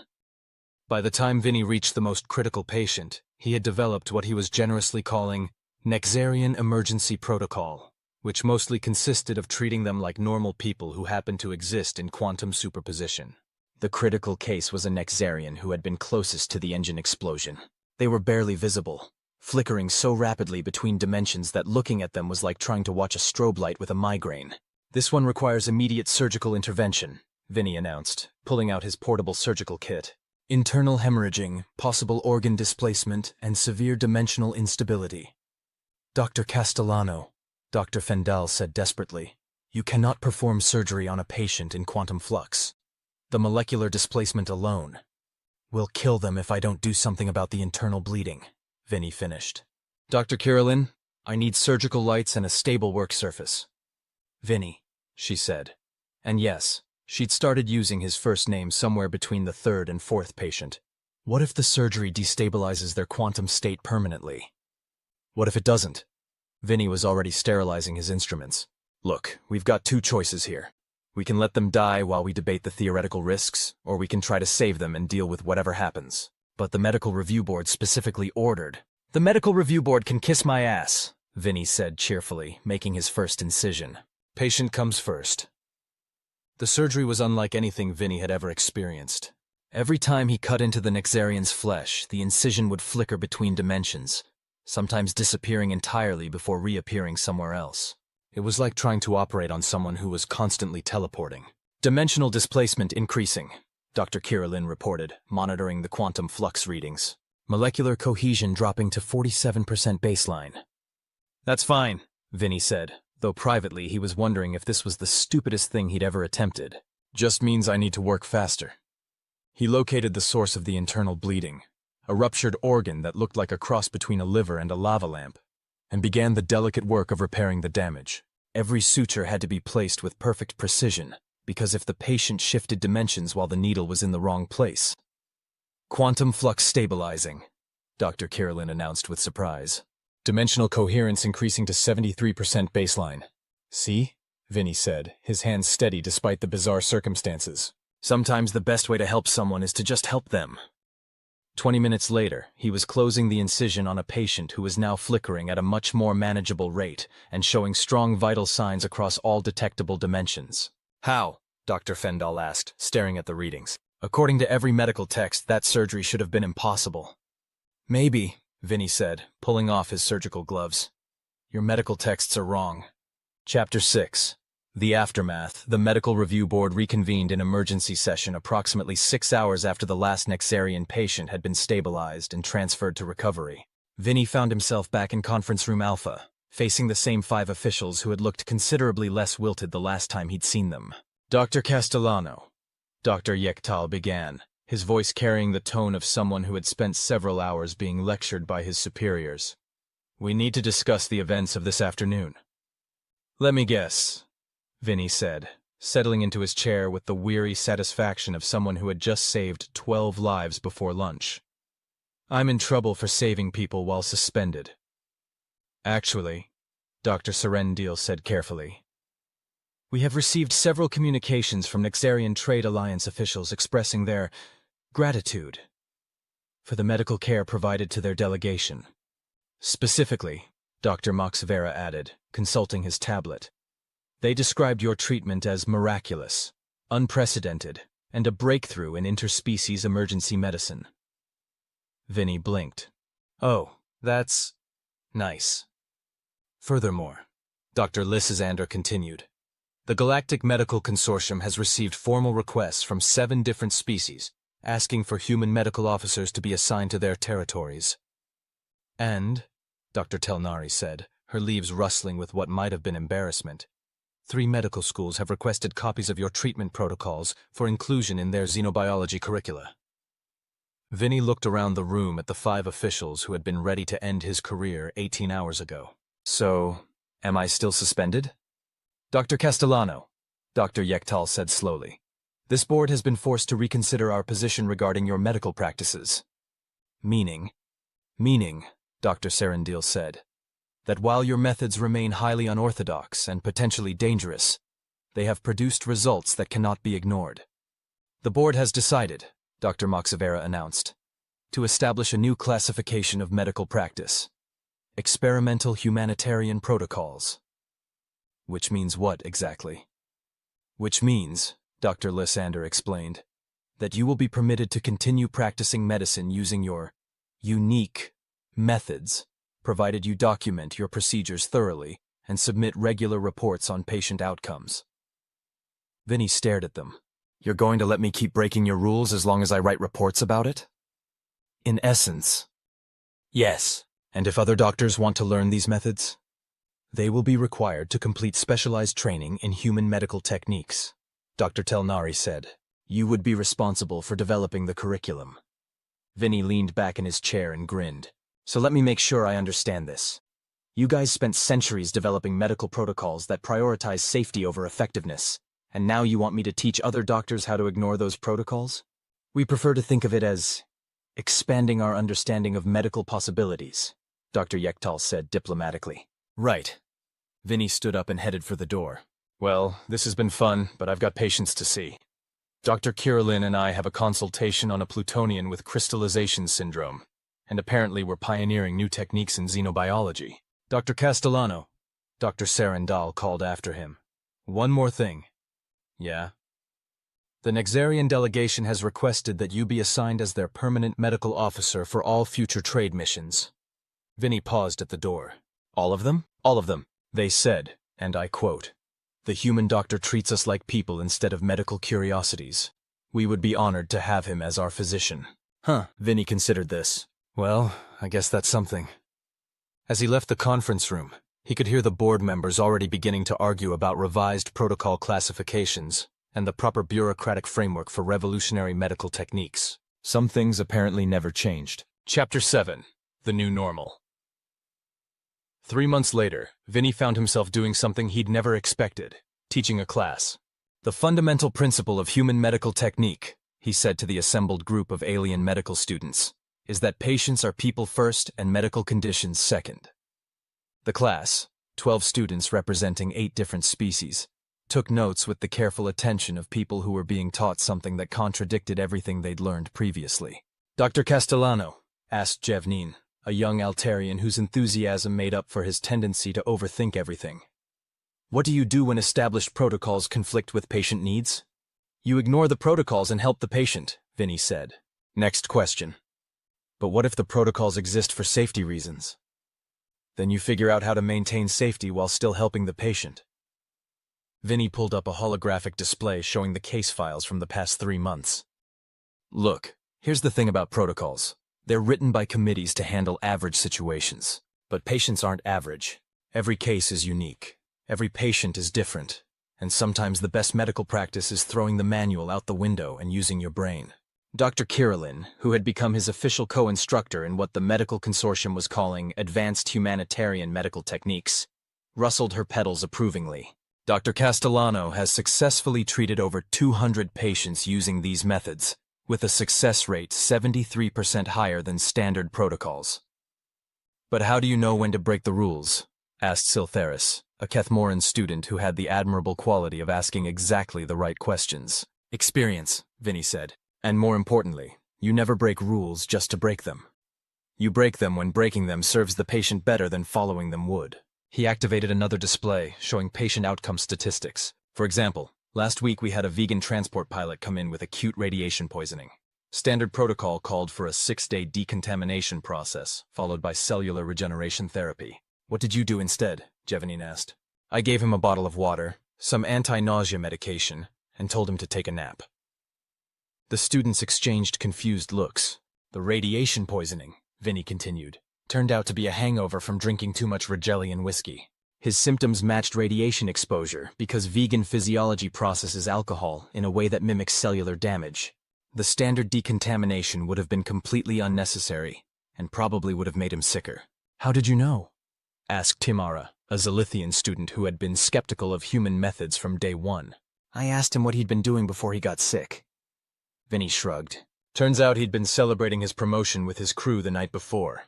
By the time Vinny reached the most critical patient, he had developed what he was generously calling Nexarian Emergency Protocol, which mostly consisted of treating them like normal people who happened to exist in quantum superposition. The critical case was a Nexarian who had been closest to the engine explosion. They were barely visible, flickering so rapidly between dimensions that looking at them was like trying to watch a strobe light with a migraine. This one requires immediate surgical intervention, Vinny announced, pulling out his portable surgical kit. Internal hemorrhaging, possible organ displacement, and severe dimensional instability. Dr. Castellano, Dr. Fendal said desperately, you cannot perform surgery on a patient in quantum flux. The molecular displacement alone will kill them if I don't do something about the internal bleeding, Vinny finished. Dr. Kirillin, I need surgical lights and a stable work surface. Vinny, she said. And yes, she'd started using his first name somewhere between the third and fourth patient. What if the surgery destabilizes their quantum state permanently? What if it doesn't? Vinny was already sterilizing his instruments. Look, we've got two choices here. We can let them die while we debate the theoretical risks, or we can try to save them and deal with whatever happens. But the medical review board specifically ordered. The medical review board can kiss my ass, Vinny said cheerfully, making his first incision. Patient comes first. The surgery was unlike anything Vinny had ever experienced. Every time he cut into the Nexarian's flesh, the incision would flicker between dimensions, sometimes disappearing entirely before reappearing somewhere else. It was like trying to operate on someone who was constantly teleporting. Dimensional displacement increasing, Dr. Kirillin reported, monitoring the quantum flux readings. Molecular cohesion dropping to 47% baseline. That's fine, Vinny said, though privately he was wondering if this was the stupidest thing he'd ever attempted. Just means I need to work faster. He located the source of the internal bleeding, a ruptured organ that looked like a cross between a liver and a lava lamp, and began the delicate work of repairing the damage. Every suture had to be placed with perfect precision, because if the patient shifted dimensions while the needle was in the wrong place. Quantum flux stabilizing, Dr. Kirillin announced with surprise. Dimensional coherence increasing to 73% baseline. See? Vinny said, his hands steady despite the bizarre circumstances. Sometimes the best way to help someone is to just help them. 20 minutes later, he was closing the incision on a patient who was now flickering at a much more manageable rate and showing strong vital signs across all detectable dimensions. How? Dr. Fendal asked, staring at the readings. According to every medical text, that surgery should have been impossible. Maybe, Vinny said, pulling off his surgical gloves. Your medical texts are wrong. Chapter 6. The Aftermath. The Medical Review Board reconvened in emergency session approximately 6 hours after the last Nexarian patient had been stabilized and transferred to recovery. Vinny found himself back in Conference Room Alpha, facing the same 5 officials who had looked considerably less wilted the last time he'd seen them. Dr. Castellano, Dr. Yektal began, his voice carrying the tone of someone who had spent several hours being lectured by his superiors. We need to discuss the events of this afternoon. Let me guess, Vinny said, settling into his chair with the weary satisfaction of someone who had just saved 12 lives before lunch. I'm in trouble for saving people while suspended. Actually, Dr. Serendil said carefully, we have received several communications from Nexarian Trade Alliance officials expressing their gratitude for the medical care provided to their delegation. Specifically, Dr. Moxvera added, consulting his tablet, they described your treatment as miraculous, unprecedented, and a breakthrough in interspecies emergency medicine. Vinny blinked. Oh, that's nice. Furthermore, Dr. Lysander continued, the Galactic Medical Consortium has received formal requests from 7 different species asking for human medical officers to be assigned to their territories. And, Dr. Telnari said, her leaves rustling with what might have been embarrassment, 3 medical schools have requested copies of your treatment protocols for inclusion in their xenobiology curricula. Vinny looked around the room at the 5 officials who had been ready to end his career 18 hours ago. So, am I still suspended? Dr. Castellano, Dr. Yektal said slowly, this board has been forced to reconsider our position regarding your medical practices. Meaning, Dr. Serendil said, that while your methods remain highly unorthodox and potentially dangerous, they have produced results that cannot be ignored. The board has decided, Dr. Moxavera announced, to establish a new classification of medical practice, experimental humanitarian protocols. Which means what exactly? Which means, Dr. Lysander explained, that you will be permitted to continue practicing medicine using your unique methods, provided you document your procedures thoroughly and submit regular reports on patient outcomes. Vinny stared at them. You're going to let me keep breaking your rules as long as I write reports about it? In essence, yes. And if other doctors want to learn these methods, they will be required to complete specialized training in human medical techniques, Dr. Telnari said. You would be responsible for developing the curriculum. Vinny leaned back in his chair and grinned. So let me make sure I understand this. You guys spent centuries developing medical protocols that prioritize safety over effectiveness, and now you want me to teach other doctors how to ignore those protocols? We prefer to think of it as expanding our understanding of medical possibilities, Dr. Yektal said diplomatically. Right. Vinny stood up and headed for the door. Well, this has been fun, but I've got patients to see. Dr. Kirillin and I have a consultation on a Plutonian with crystallization syndrome, and apparently we're pioneering new techniques in xenobiology. Dr. Castellano, Dr. Serendal called after him. One more thing. Yeah? The Nexarian delegation has requested that you be assigned as their permanent medical officer for all future trade missions. Vinny paused at the door. All of them? All of them. They said, and I quote, the human doctor treats us like people instead of medical curiosities. We would be honored to have him as our physician. Vinny considered this. Well, I guess that's something. As he left the conference room, he could hear the board members already beginning to argue about revised protocol classifications and the proper bureaucratic framework for revolutionary medical techniques. Some things apparently never changed. Chapter 7. The New Normal. 3 months later, Vinny found himself doing something he'd never expected, teaching a class. The fundamental principle of human medical technique, he said to the assembled group of alien medical students, is that patients are people first and medical conditions second. The class, 12 students representing 8 different species, took notes with the careful attention of people who were being taught something that contradicted everything they'd learned previously. Dr. Castellano, asked Jevnin, a young Altarian whose enthusiasm made up for his tendency to overthink everything. What do you do when established protocols conflict with patient needs? You ignore the protocols and help the patient, Vinny said. Next question. But what if the protocols exist for safety reasons? Then you figure out how to maintain safety while still helping the patient. Vinny pulled up a holographic display showing the case files from the past 3 months. Look, here's the thing about protocols. They're written by committees to handle average situations. But patients aren't average. Every case is unique. Every patient is different. And sometimes the best medical practice is throwing the manual out the window and using your brain. Dr. Kirillin, who had become his official co-instructor in what the medical consortium was calling advanced humanitarian medical techniques, rustled her petals approvingly. Dr. Castellano has successfully treated over 200 patients using these methods, with a success rate 73% higher than standard protocols. But how do you know when to break the rules? Asked Siltheris, a Kethmoran student who had the admirable quality of asking exactly the right questions. Experience, Vinny said. And more importantly, you never break rules just to break them. You break them when breaking them serves the patient better than following them would. He activated another display showing patient outcome statistics. For example, last week we had a vegan transport pilot come in with acute radiation poisoning. Standard protocol called for a 6-day decontamination process, followed by cellular regeneration therapy. What did you do instead? Jevanine asked. I gave him a bottle of water, some anti-nausea medication, and told him to take a nap. The students exchanged confused looks. The radiation poisoning, Vinny continued, turned out to be a hangover from drinking too much Rigelian whiskey. His symptoms matched radiation exposure because vegan physiology processes alcohol in a way that mimics cellular damage. The standard decontamination would have been completely unnecessary and probably would have made him sicker. How did you know? Asked Timara, a Zalithian student who had been skeptical of human methods from day one. I asked him what he'd been doing before he got sick. Vinny shrugged. Turns out he'd been celebrating his promotion with his crew the night before.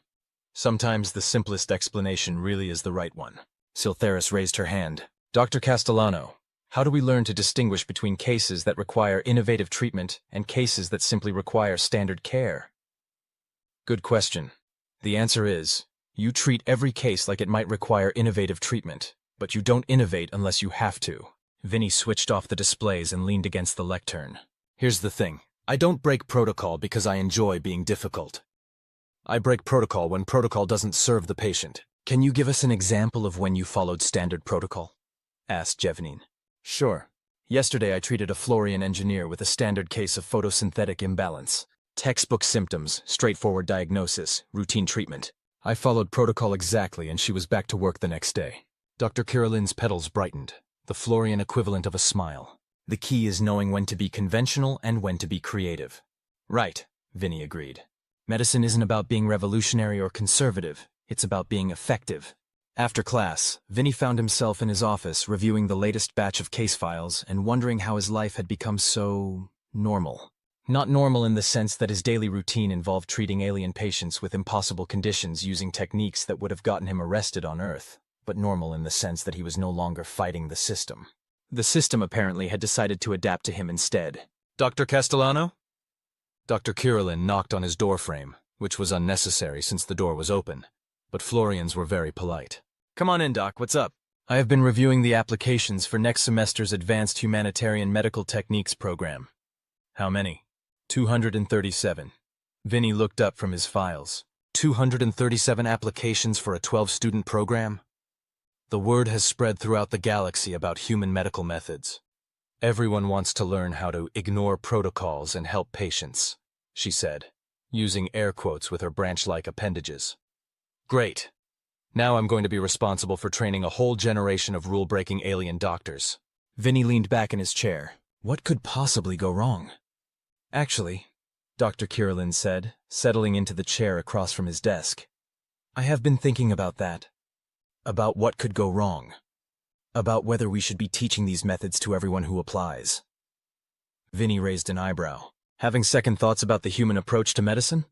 Sometimes the simplest explanation really is the right one. Siltheris raised her hand. Dr. Castellano, how do we learn to distinguish between cases that require innovative treatment and cases that simply require standard care? Good question. The answer is, you treat every case like it might require innovative treatment, but you don't innovate unless you have to. Vinny switched off the displays and leaned against the lectern. Here's the thing. I don't break protocol because I enjoy being difficult. I break protocol when protocol doesn't serve the patient. Can you give us an example of when you followed standard protocol? Asked Jevanine. Sure. Yesterday I treated a Florian engineer with a standard case of photosynthetic imbalance. Textbook symptoms, straightforward diagnosis, routine treatment. I followed protocol exactly and she was back to work the next day. Dr. Kirolin's petals brightened, the Florian equivalent of a smile. The key is knowing when to be conventional and when to be creative. Right, Vinny agreed. Medicine isn't about being revolutionary or conservative. It's about being effective. After class, Vinny found himself in his office reviewing the latest batch of case files and wondering how his life had become so normal. Not normal in the sense that his daily routine involved treating alien patients with impossible conditions using techniques that would have gotten him arrested on Earth, but normal in the sense that he was no longer fighting the system. The system apparently had decided to adapt to him instead. Dr. Castellano? Dr. Kirillin knocked on his doorframe, which was unnecessary since the door was open. But Florians were very polite. Come on in, Doc, what's up? I have been reviewing the applications for next semester's Advanced Humanitarian Medical Techniques program. How many? 237. Vinny looked up from his files. 237 applications for a 12-student program? The word has spread throughout the galaxy about human medical methods. Everyone wants to learn how to ignore protocols and help patients, she said, using air quotes with her branch-like appendages. Great. Now I'm going to be responsible for training a whole generation of rule-breaking alien doctors. Vinny leaned back in his chair. What could possibly go wrong? Actually, Dr. Kirillin said, settling into the chair across from his desk, I have been thinking about that. About what could go wrong. About whether we should be teaching these methods to everyone who applies. Vinny raised an eyebrow. Having second thoughts about the human approach to medicine?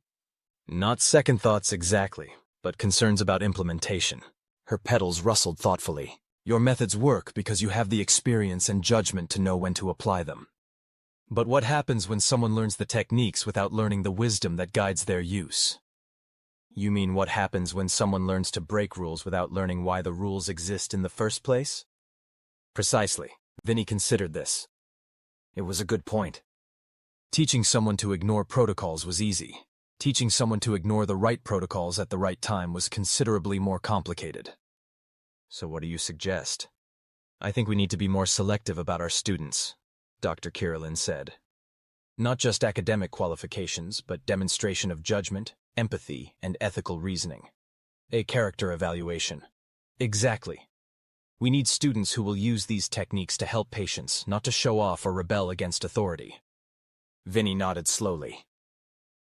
Not second thoughts exactly, but concerns about implementation. Her petals rustled thoughtfully. Your methods work because you have the experience and judgment to know when to apply them. But what happens when someone learns the techniques without learning the wisdom that guides their use? You mean what happens when someone learns to break rules without learning why the rules exist in the first place? Precisely. Vinny considered this. It was a good point. Teaching someone to ignore protocols was easy. Teaching someone to ignore the right protocols at the right time was considerably more complicated. So what do you suggest? I think we need to be more selective about our students, Dr. Kirillin said. Not just academic qualifications, but demonstration of judgment, empathy, and ethical reasoning. A character evaluation. Exactly. We need students who will use these techniques to help patients, not to show off or rebel against authority. Vinny nodded slowly.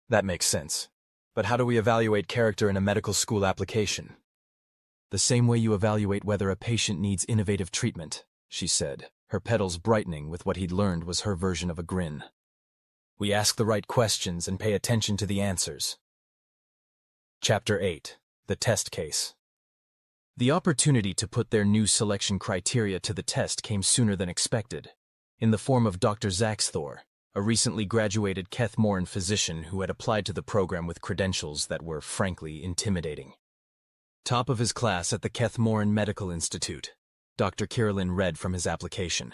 That makes sense. But how do we evaluate character in a medical school application? The same way you evaluate whether a patient needs innovative treatment, she said, her petals brightening with what he'd learned was her version of a grin. We ask the right questions and pay attention to the answers. Chapter 8. The Test Case. The opportunity to put their new selection criteria to the test came sooner than expected, in the form of Dr. Zaxthor, a recently graduated Kethmoran physician who had applied to the program with credentials that were frankly intimidating. Top of his class at the Kethmoran Medical Institute, Dr. Kirillin read from his application.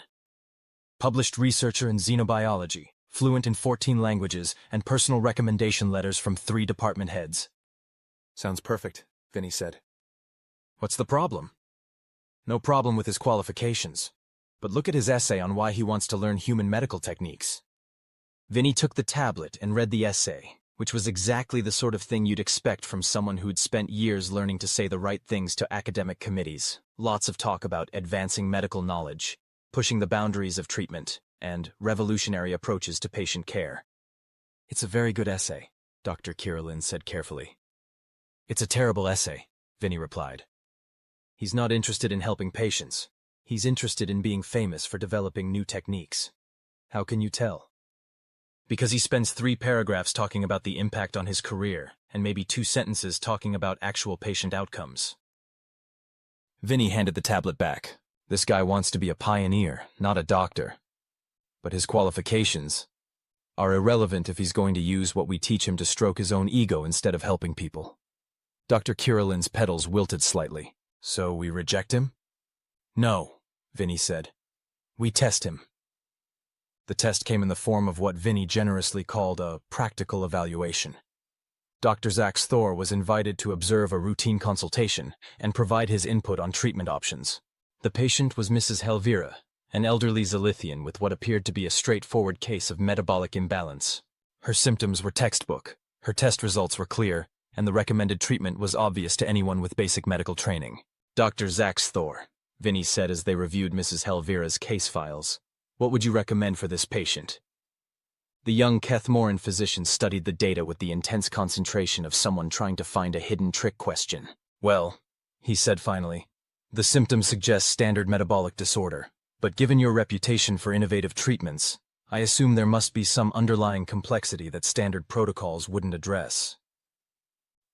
Published researcher in xenobiology, fluent in 14 languages, and personal recommendation letters from 3 department heads. Sounds perfect, Vinny said. What's the problem? No problem with his qualifications. But look at his essay on why he wants to learn human medical techniques. Vinny took the tablet and read the essay, which was exactly the sort of thing you'd expect from someone who'd spent years learning to say the right things to academic committees. Lots of talk about advancing medical knowledge, pushing the boundaries of treatment, and revolutionary approaches to patient care. It's a very good essay, Dr. Kirillin said carefully. It's a terrible essay, Vinny replied. He's not interested in helping patients. He's interested in being famous for developing new techniques. How can you tell? Because he spends 3 paragraphs talking about the impact on his career, and maybe 2 sentences talking about actual patient outcomes. Vinny handed the tablet back. This guy wants to be a pioneer, not a doctor. But his qualifications are irrelevant if he's going to use what we teach him to stroke his own ego instead of helping people. Dr. Kirillin's petals wilted slightly. So we reject him? No, Vinny said. We test him. The test came in the form of what Vinny generously called a practical evaluation. Dr. Zax Thor was invited to observe a routine consultation and provide his input on treatment options. The patient was Mrs. Helvira, an elderly Zalithian with what appeared to be a straightforward case of metabolic imbalance. Her symptoms were textbook, her test results were clear, and the recommended treatment was obvious to anyone with basic medical training. Dr. Zax Thor, Vinny said as they reviewed Mrs. Helvira's case files. What would you recommend for this patient? The young Kethmoran physician studied the data with the intense concentration of someone trying to find a hidden trick question. Well, he said finally, the symptoms suggest standard metabolic disorder, but given your reputation for innovative treatments, I assume there must be some underlying complexity that standard protocols wouldn't address.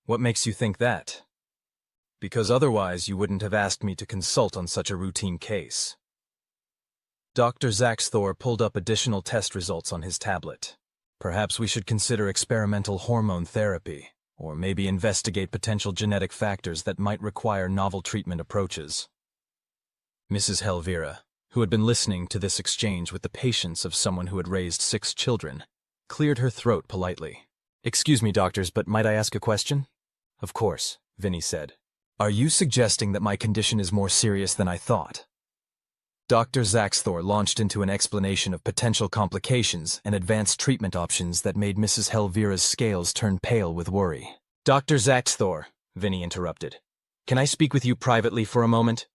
What makes you think that? Because otherwise you wouldn't have asked me to consult on such a routine case. Dr. Zax Thor pulled up additional test results on his tablet. Perhaps we should consider experimental hormone therapy, or maybe investigate potential genetic factors that might require novel treatment approaches. Mrs. Helvira, who had been listening to this exchange with the patience of someone who had raised 6 children, cleared her throat politely. Excuse me, doctors, but might I ask a question? Of course, Vinny said. Are you suggesting that my condition is more serious than I thought? Dr. Zax Thor launched into an explanation of potential complications and advanced treatment options that made Mrs. Helvira's scales turn pale with worry. Dr. Zax Thor, Vinny interrupted. Can I speak with you privately for a moment?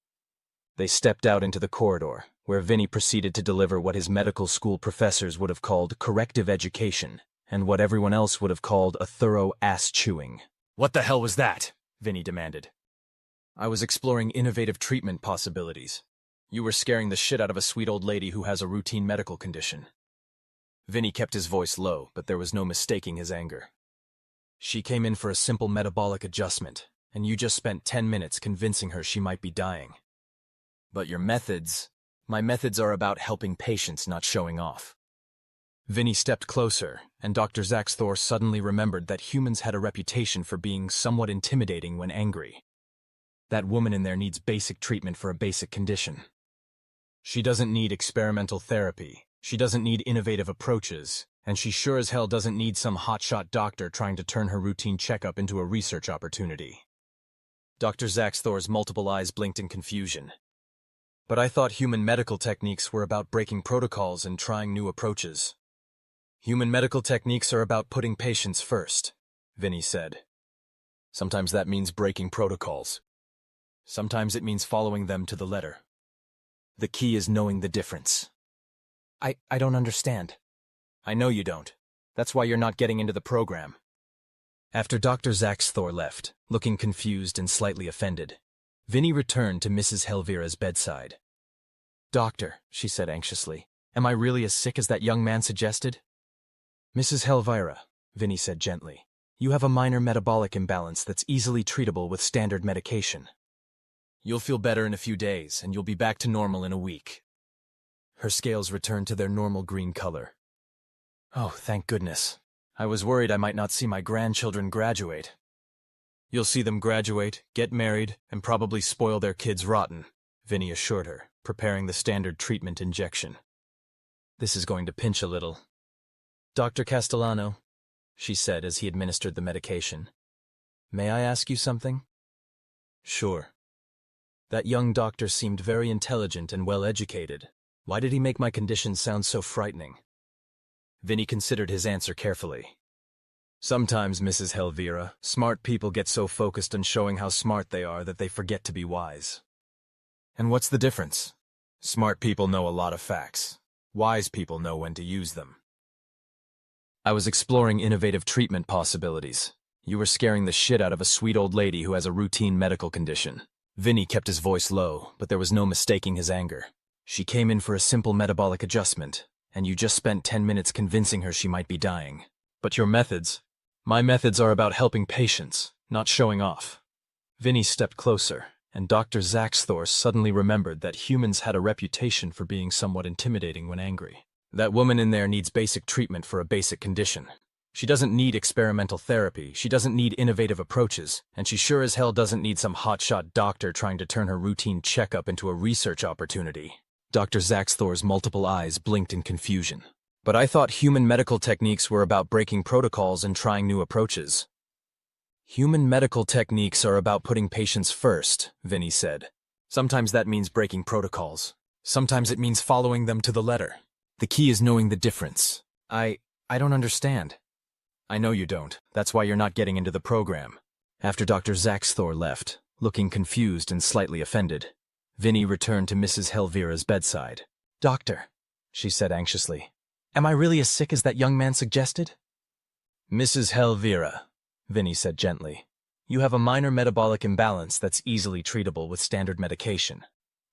They stepped out into the corridor, where Vinny proceeded to deliver what his medical school professors would have called corrective education, and what everyone else would have called a thorough ass-chewing. What the hell was that? Vinny demanded. I was exploring innovative treatment possibilities. You were scaring the shit out of a sweet old lady who has a routine medical condition. Vinny kept his voice low, but there was no mistaking his anger. She came in for a simple metabolic adjustment, and you just spent 10 minutes convincing her she might be dying. But your methods... My methods are about helping patients, not showing off. Vinny stepped closer, and Dr. Zax Thor suddenly remembered that humans had a reputation for being somewhat intimidating when angry. That woman in there needs basic treatment for a basic condition. She doesn't need experimental therapy, she doesn't need innovative approaches, and she sure as hell doesn't need some hotshot doctor trying to turn her routine checkup into a research opportunity. Dr. Zax Thor's multiple eyes blinked in confusion. But I thought human medical techniques were about breaking protocols and trying new approaches. Human medical techniques are about putting patients first, Vinny said. Sometimes that means breaking protocols. Sometimes it means following them to the letter. The key is knowing the difference. I don't understand. I know you don't. That's why you're not getting into the program. After Dr. Zax Thor left, looking confused and slightly offended, Vinny returned to Mrs. Helvira's bedside. Doctor, she said anxiously, am I really as sick as that young man suggested? Mrs. Helvira, Vinny said gently, you have a minor metabolic imbalance that's easily treatable with standard medication. You'll feel better in a few days, and you'll be back to normal in a week. Her scales returned to their normal green color. Oh, thank goodness. I was worried I might not see my grandchildren graduate. You'll see them graduate, get married, and probably spoil their kids rotten, Vinny assured her, preparing the standard treatment injection. This is going to pinch a little. Dr. Castellano, she said as he administered the medication. May I ask you something? Sure. That young doctor seemed very intelligent and well-educated. Why did he make my condition sound so frightening? Vinny considered his answer carefully. Sometimes, Mrs. Helvira, smart people get so focused on showing how smart they are that they forget to be wise. And what's the difference? Smart people know a lot of facts. Wise people know when to use them. I was exploring innovative treatment possibilities. You were scaring the shit out of a sweet old lady who has a routine medical condition. Vinny kept his voice low, but there was no mistaking his anger. She came in for a simple metabolic adjustment, and you just spent 10 minutes convincing her she might be dying. But your methods? My methods are about helping patients, not showing off. Vinny stepped closer, and Dr. Zaxthor suddenly remembered that humans had a reputation for being somewhat intimidating when angry. That woman in there needs basic treatment for a basic condition. She doesn't need experimental therapy, she doesn't need innovative approaches, and she sure as hell doesn't need some hotshot doctor trying to turn her routine checkup into a research opportunity. Dr. Zaxthor's multiple eyes blinked in confusion. But I thought human medical techniques were about breaking protocols and trying new approaches. Human medical techniques are about putting patients first, Vinny said. Sometimes that means breaking protocols. Sometimes it means following them to the letter. The key is knowing the difference. I don't understand. I know you don't. That's why you're not getting into the program. After Dr. Zaxthor left, looking confused and slightly offended, Vinny returned to Mrs. Helvira's bedside. Doctor, she said anxiously, am I really as sick as that young man suggested? Mrs. Helvira, Vinny said gently, you have a minor metabolic imbalance that's easily treatable with standard medication.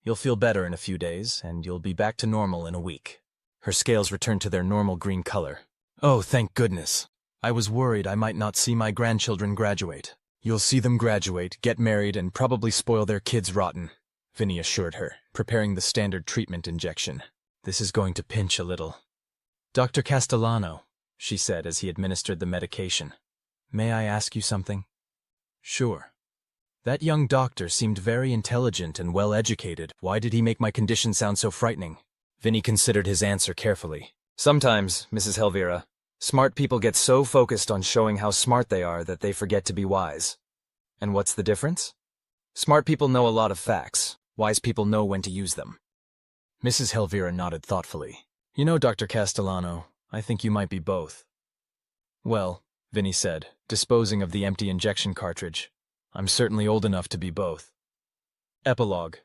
You'll feel better in a few days, and you'll be back to normal in a week. Her scales returned to their normal green color. Oh, thank goodness. I was worried I might not see my grandchildren graduate. You'll see them graduate, get married, and probably spoil their kids rotten, Vinny assured her, preparing the standard treatment injection. This is going to pinch a little. Dr. Castellano, she said as he administered the medication. May I ask you something? Sure. That young doctor seemed very intelligent and well-educated. Why did he make my condition sound so frightening? Vinny considered his answer carefully. Sometimes, Mrs. Helvira, smart people get so focused on showing how smart they are that they forget to be wise. And what's the difference? Smart people know a lot of facts. Wise people know when to use them. Mrs. Helvira nodded thoughtfully. You know, Dr. Castellano, I think you might be both. Well, Vinny said, disposing of the empty injection cartridge, I'm certainly old enough to be both. Epilogue.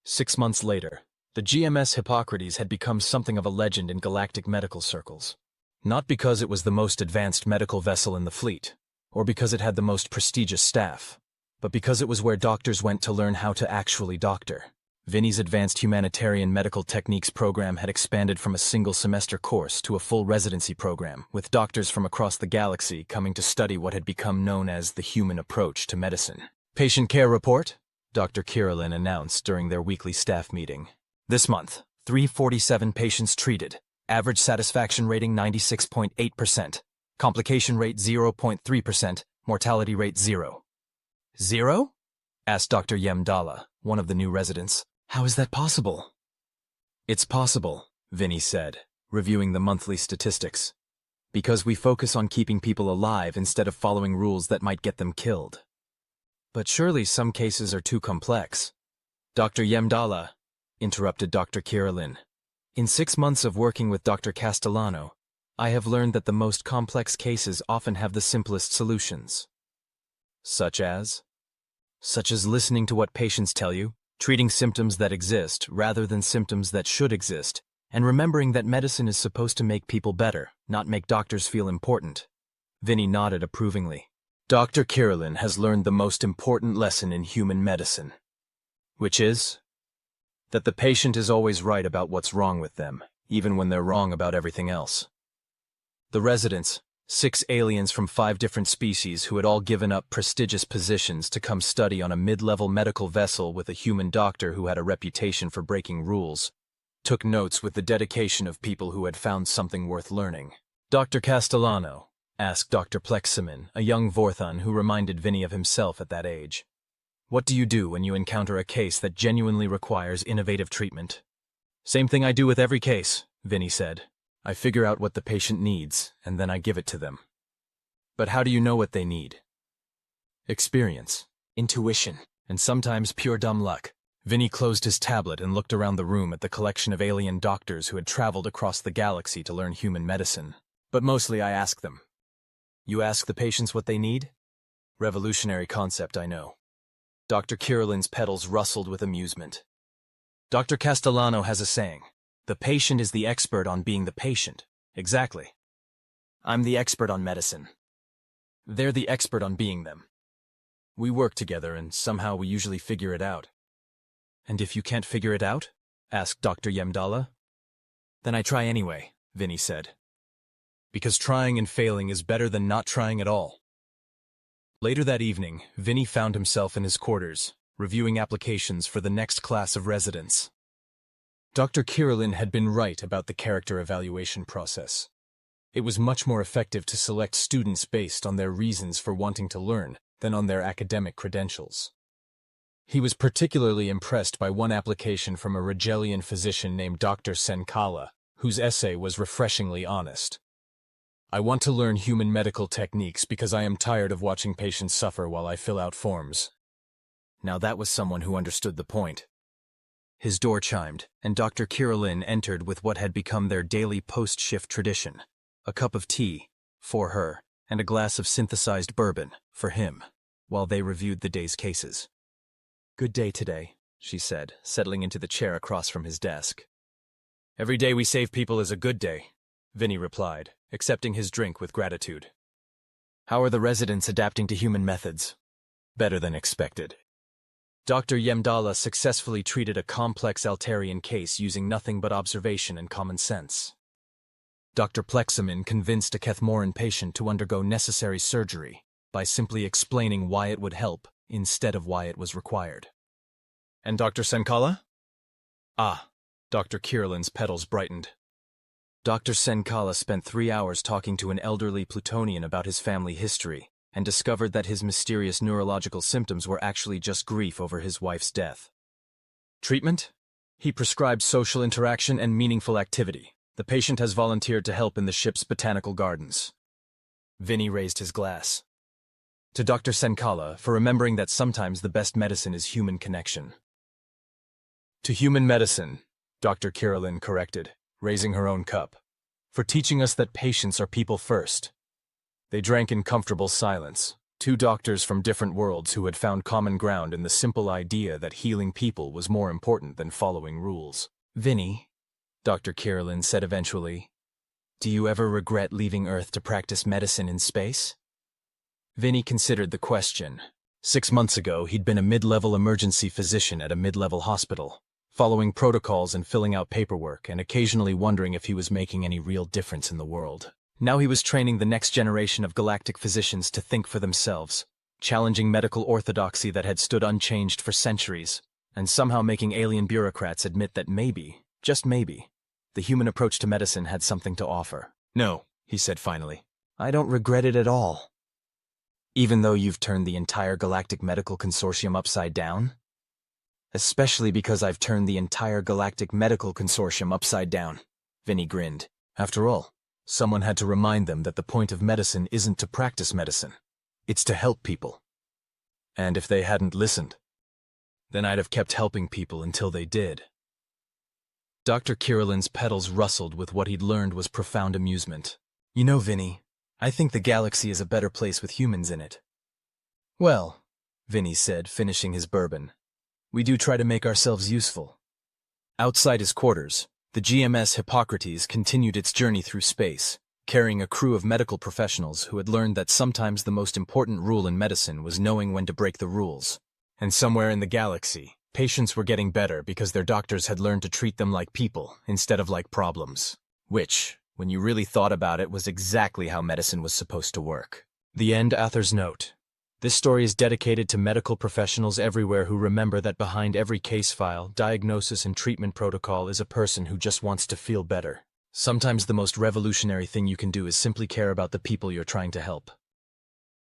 6 months later, the GMS Hippocrates had become something of a legend in galactic medical circles. Not because it was the most advanced medical vessel in the fleet, or because it had the most prestigious staff, but because it was where doctors went to learn how to actually doctor. Vinny's Advanced Humanitarian Medical Techniques program had expanded from a single-semester course to a full residency program, with doctors from across the galaxy coming to study what had become known as the human approach to medicine. Patient care report, Dr. Kirillin announced during their weekly staff meeting. This month, 347 patients treated. Average satisfaction rating 96.8%. Complication rate 0.3%. Mortality rate 0. 0? Asked Dr. Yemdala, one of the new residents. How is that possible? It's possible, Vinny said, reviewing the monthly statistics. Because we focus on keeping people alive instead of following rules that might get them killed. But surely some cases are too complex. Dr. Yemdala, interrupted Dr. Kirillin. In 6 months of working with Dr. Castellano, I have learned that the most complex cases often have the simplest solutions. Such as listening to what patients tell you, treating symptoms that exist rather than symptoms that should exist, and remembering that medicine is supposed to make people better, not make doctors feel important. Vinny nodded approvingly. Dr. Kirillin has learned the most important lesson in human medicine, which is that the patient is always right about what's wrong with them, even when they're wrong about everything else. The residents, 6 aliens from 5 different species who had all given up prestigious positions to come study on a mid-level medical vessel with a human doctor who had a reputation for breaking rules, took notes with the dedication of people who had found something worth learning. Dr. Castellano, asked Dr. Pleximan, a young Vorthon who reminded Vinny of himself at that age. What do you do when you encounter a case that genuinely requires innovative treatment? Same thing I do with every case, Vinny said. I figure out what the patient needs, and then I give it to them. But how do you know what they need? Experience, intuition, and sometimes pure dumb luck, Vinny closed his tablet and looked around the room at the collection of alien doctors who had traveled across the galaxy to learn human medicine. But mostly I ask them. You ask the patients what they need? Revolutionary concept, I know. Dr. Kirilin's petals rustled with amusement. Dr. Castellano has a saying, the patient is the expert on being the patient. Exactly. I'm the expert on medicine. They're the expert on being them. We work together and somehow we usually figure it out. And if you can't figure it out? Asked Dr. Yemdala. Then I try anyway, Vinny said. Because trying and failing is better than not trying at all. Later that evening, Vinny found himself in his quarters, reviewing applications for the next class of residents. Dr. Kirilin had been right about the character evaluation process. It was much more effective to select students based on their reasons for wanting to learn than on their academic credentials. He was particularly impressed by one application from a Rigelian physician named Dr. Senkala, whose essay was refreshingly honest. I want to learn human medical techniques because I am tired of watching patients suffer while I fill out forms. Now that was someone who understood the point. His door chimed, and Dr. Kirilin entered with what had become their daily post-shift tradition, a cup of tea, for her, and a glass of synthesized bourbon, for him, while they reviewed the day's cases. Good day today, she said, settling into the chair across from his desk. Every day we save people is a good day, Vinny replied, accepting his drink with gratitude. How are the residents adapting to human methods? Better than expected. Dr. Yemdala successfully treated a complex Altarian case using nothing but observation and common sense. Dr. Pleximan convinced a Kethmoran patient to undergo necessary surgery by simply explaining why it would help instead of why it was required. And Dr. Senkala? Ah, Dr. Kirilin's petals brightened. Dr. Senkala spent 3 hours talking to an elderly Plutonian about his family history and discovered that his mysterious neurological symptoms were actually just grief over his wife's death. Treatment? He prescribed social interaction and meaningful activity. The patient has volunteered to help in the ship's botanical gardens. Vinny raised his glass. To Dr. Senkala for remembering that sometimes the best medicine is human connection. To human medicine, Dr. Kirilin corrected, raising her own cup, for teaching us that patients are people first. They drank in comfortable silence, two doctors from different worlds who had found common ground in the simple idea that healing people was more important than following rules. Vinny, Dr. Kirilin said eventually, do you ever regret leaving Earth to practice medicine in space? Vinny considered the question. 6 months ago, he'd been a mid-level emergency physician at a mid-level hospital, following protocols and filling out paperwork and occasionally wondering if he was making any real difference in the world. Now he was training the next generation of galactic physicians to think for themselves, challenging medical orthodoxy that had stood unchanged for centuries, and somehow making alien bureaucrats admit that maybe, just maybe, the human approach to medicine had something to offer. No, he said finally, I don't regret it at all. Even though you've turned the entire Galactic Medical Consortium upside down? Especially because I've turned the entire Galactic Medical Consortium upside down, Vinny grinned. After all, someone had to remind them that the point of medicine isn't to practice medicine. It's to help people. And if they hadn't listened, then I'd have kept helping people until they did. Dr. Kirilin's petals rustled with what he'd learned was profound amusement. You know, Vinny, I think the galaxy is a better place with humans in it. Well, Vinny said, finishing his bourbon, we do try to make ourselves useful. Outside his quarters, the GMS Hippocrates continued its journey through space, carrying a crew of medical professionals who had learned that sometimes the most important rule in medicine was knowing when to break the rules. And somewhere in the galaxy, patients were getting better because their doctors had learned to treat them like people instead of like problems. Which, when you really thought about it, was exactly how medicine was supposed to work. The end author's note. This story is dedicated to medical professionals everywhere who remember that behind every case file, diagnosis, and treatment protocol is a person who just wants to feel better. Sometimes the most revolutionary thing you can do is simply care about the people you're trying to help.